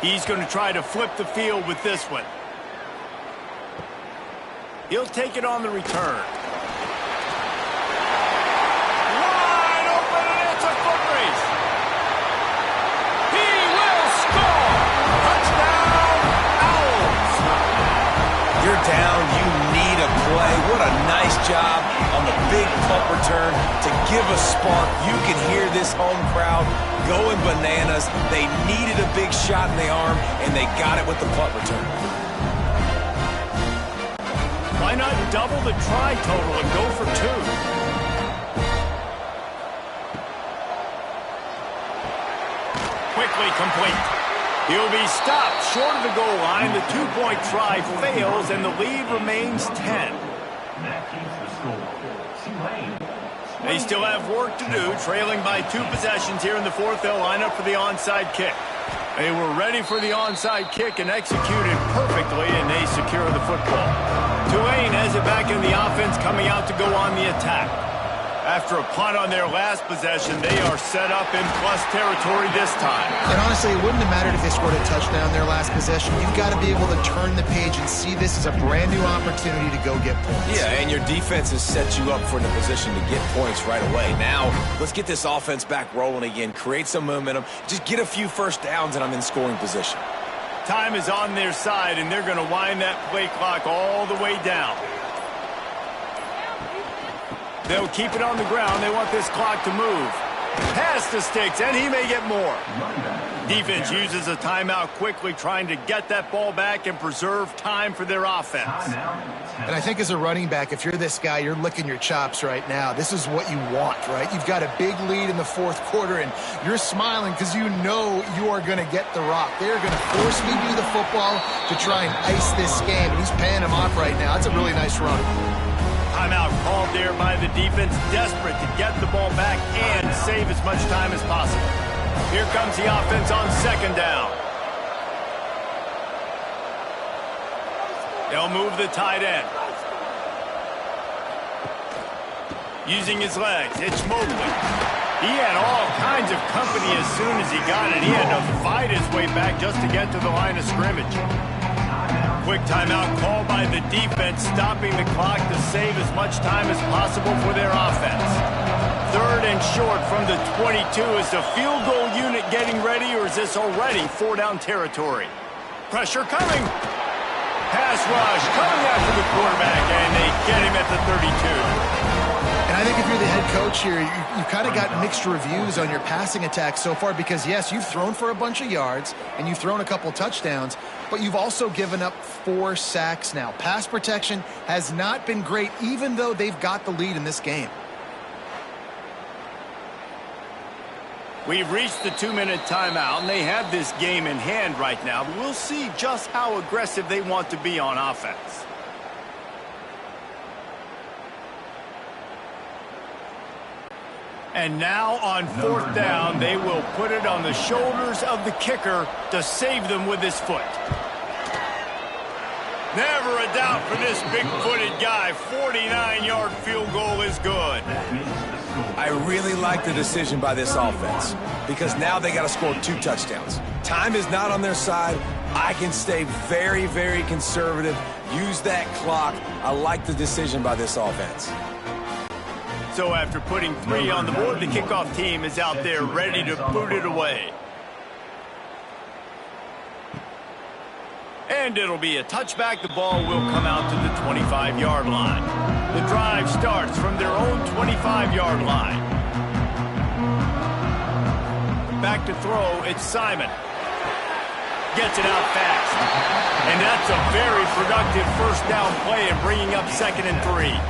He's going to try to flip the field with this one. He'll take it on the return. job on the big punt return to give a spark. You can hear this home crowd going bananas. They needed a big shot in the arm, and they got it with the punt return. Why not double the try total and go for 2? Quickly complete. He'll be stopped short of the goal line. The 2-point try fails, and the lead remains 10. That keeps the score. Tulane. They still have work to do, trailing by 2 possessions here in the 4th. They'll line up for the onside kick. They were ready for the onside kick and executed perfectly, and they secure the football. Tulane has it back in the offense, coming out to go on the attack. After a punt on their last possession, they are set up in plus territory this time. And honestly, it wouldn't have mattered if they scored a touchdown their last possession. You've got to be able to turn the page and see this as a brand new opportunity to go get points. Yeah, and your defense has set you up for the position to get points right away. Now, let's get this offense back rolling again, create some momentum, just get a few first downs, and I'm in scoring position. Time is on their side, and they're going to wind that play clock all the way down. They'll keep it on the ground. They want this clock to move. Pass the sticks, and he may get more. Defense uses a timeout quickly, trying to get that ball back and preserve time for their offense. And I think as a running back, if you're this guy, you're licking your chops right now. This is what you want, right? You've got a big lead in the 4th quarter, and you're smiling because you know you are going to get the rock. They are going to force feed you the football to try and ice this game. And he's paying him off right now. That's a really nice run. Timeout called there by the defense, desperate to get the ball back and save as much time as possible. Here comes the offense on 2nd down. They'll move the tight end. Using his legs, it's Mobley. He had all kinds of company as soon as he got it. He had to fight his way back just to get to the line of scrimmage. Quick timeout called by the defense, stopping the clock to save as much time as possible for their offense. 3rd and short from the 22. Is the field goal unit getting ready, or is this already 4-down territory? Pressure coming. Pass rush coming after the quarterback, and they get him at the 32. And I think if you're the head coach here, you kind of got mixed reviews on your passing attack so far because, yes, you've thrown for a bunch of yards and you've thrown a couple touchdowns, but you've also given up 4 sacks now. Pass protection has not been great, even though they've got the lead in this game. We've reached the 2-minute timeout, and they have this game in hand right now. But we'll see just how aggressive they want to be on offense. And now on 4th down, they will put it on the shoulders of the kicker to save them with his foot. Never a doubt for this big-footed guy. 49-yard field goal is good. I really like the decision by this offense because now they got to score 2 touchdowns. Time is not on their side. I can stay very, very conservative. Use that clock. I like the decision by this offense. So after putting 3 on the board, the kickoff team is out there ready to boot it away. And it'll be a touchback. The ball will come out to the 25-yard line. The drive starts from their own 25-yard line. Back to throw, it's Simon. Gets it out fast. And that's a very productive 1st down play and bringing up 2nd and 3.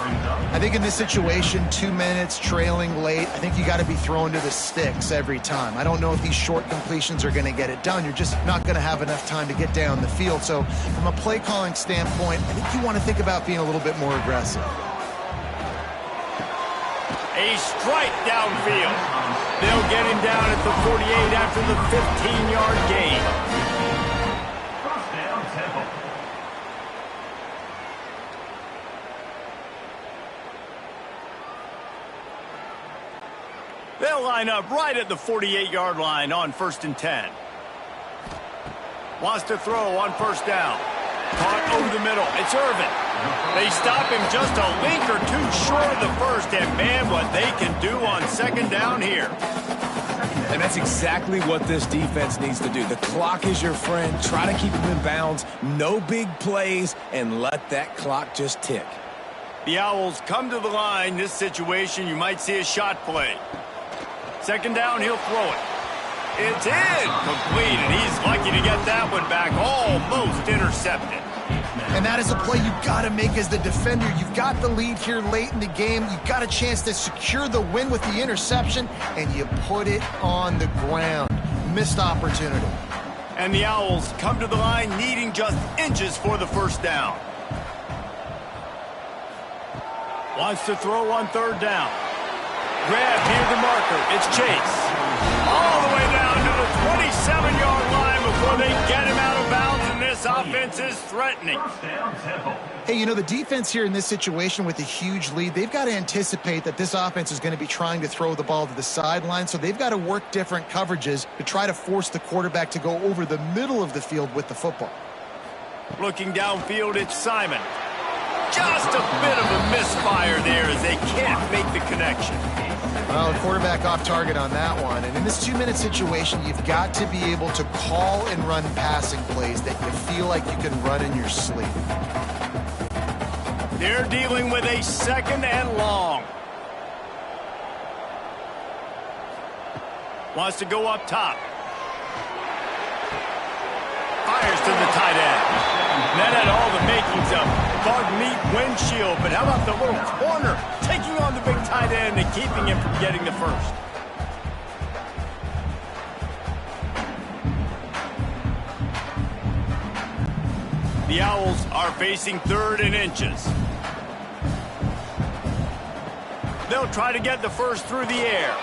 I think in this situation, 2 minutes, trailing late, I think you got to be throwing to the sticks every time. I don't know if these short completions are going to get it done. You're just not going to have enough time to get down the field. So from a play calling standpoint, I think you want to think about being a little bit more aggressive. A strike downfield. They'll get him down at the 48 after the 15-yard gain. First down, Temple. They'll line up right at the 48-yard line on 1st and 10. Wants to throw on 1st down. Caught over the middle. It's Irvin. They stop him just a link or 2 short of the 1st, and man, what they can do on 2nd down here. And that's exactly what this defense needs to do. The clock is your friend. Try to keep them in bounds. No big plays, and let that clock just tick. The Owls come to the line. This situation, you might see a shot play. Second down, he'll throw it. It's in, complete, and he's lucky to get that one back, almost intercepted. And that is a play you've got to make as the defender. You've got the lead here late in the game. You've got a chance to secure the win with the interception, and you put it on the ground. Missed opportunity. And the Owls come to the line needing just inches for the first down. Wants to throw on third down. Grab near the marker. It's Chase. All the way down to the 27-yard line before they get him out of bounds, and this offense is threatening. Hey, you know, the defense here in this situation with a huge lead, they've got to anticipate that this offense is going to be trying to throw the ball to the sideline, so they've got to work different coverages to try to force the quarterback to go over the middle of the field with the football. Looking downfield, it's Simon. Just a bit of a misfire there as they can't make the connection. Well, the quarterback off target on that one. And in this 2-minute situation, you've got to be able to call and run passing plays that you feel like you can run in your sleep. They're dealing with a second and long. Wants to go up top. Fires to the tight end. That had all the makings of bug meat windshield, but how about the little corner taking on the big tight end and keeping him from getting the first? The Owls are facing 3rd and inches. They'll try to get the first through the air.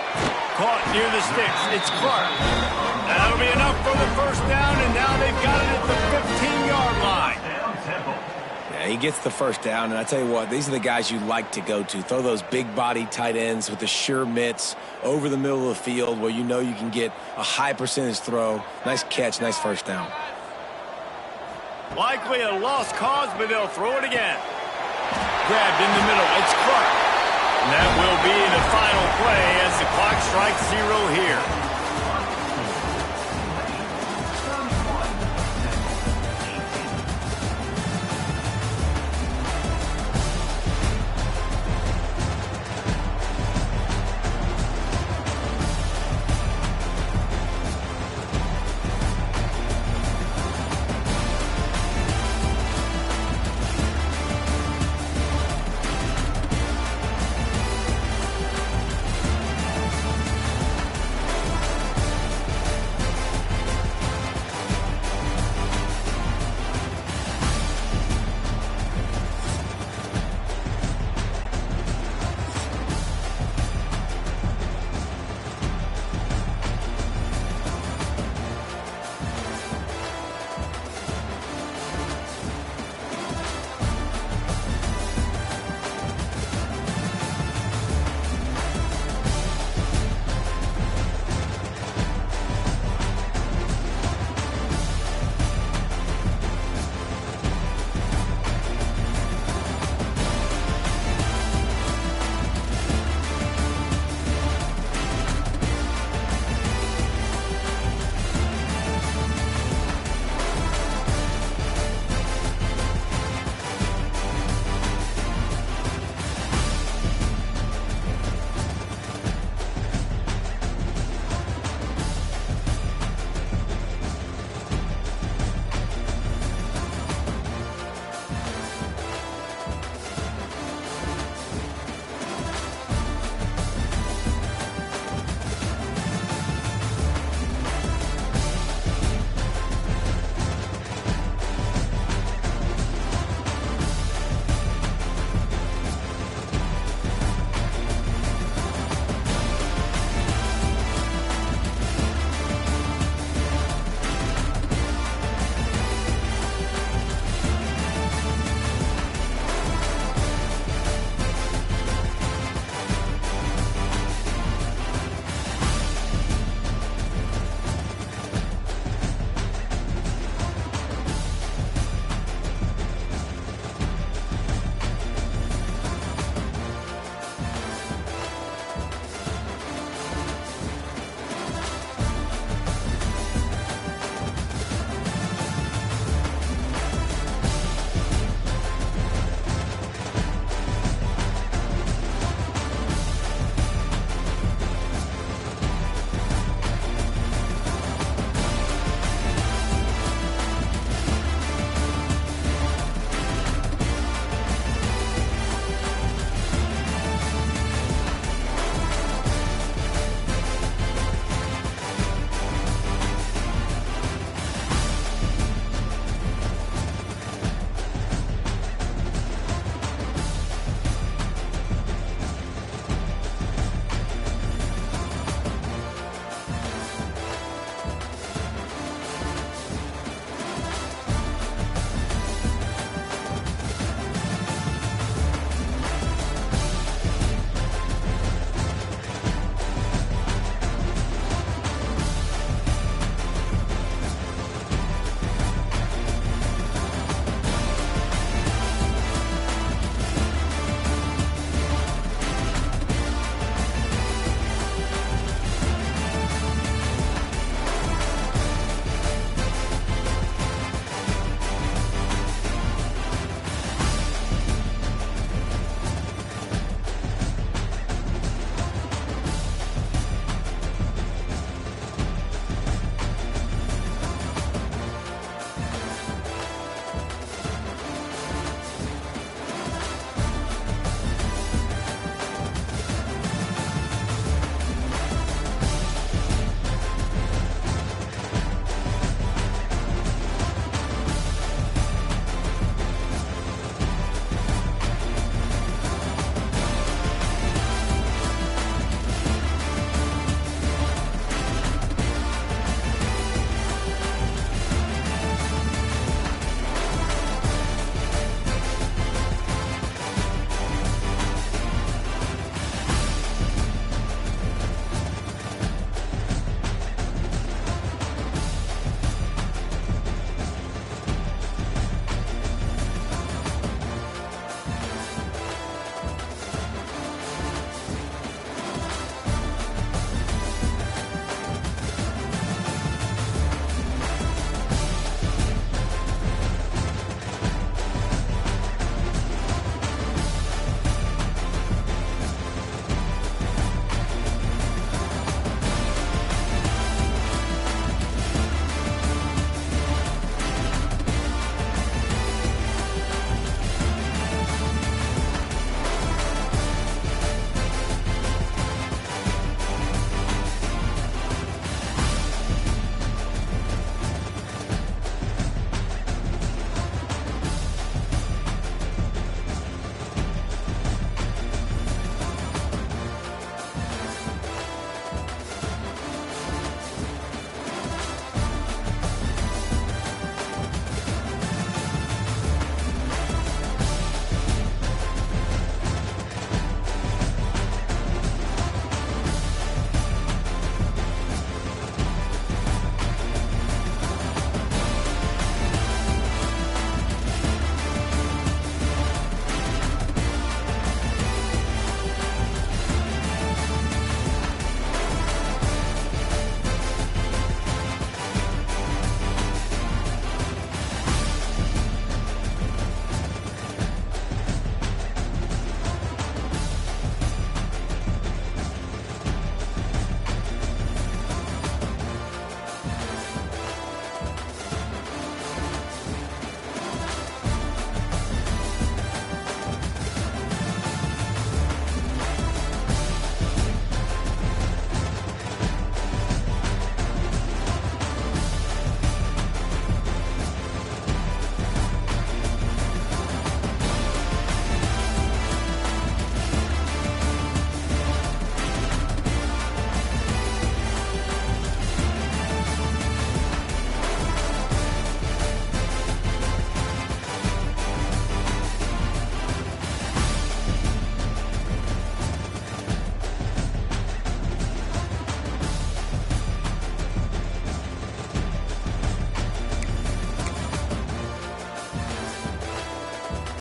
Caught near the sticks. It's Clark. That'll be enough for the first down, and now they've got it at the 15-yard line. Yeah, he gets the first down, and I tell you what, these are the guys you like to go to. Throw those big-body tight ends with the sure mitts over the middle of the field where you know you can get a high percentage throw. Nice catch, nice first down. Likely a lost cause, but they'll throw it again. Grabbed in the middle. It's Clark. And that will be the final play as the clock strikes 0 here.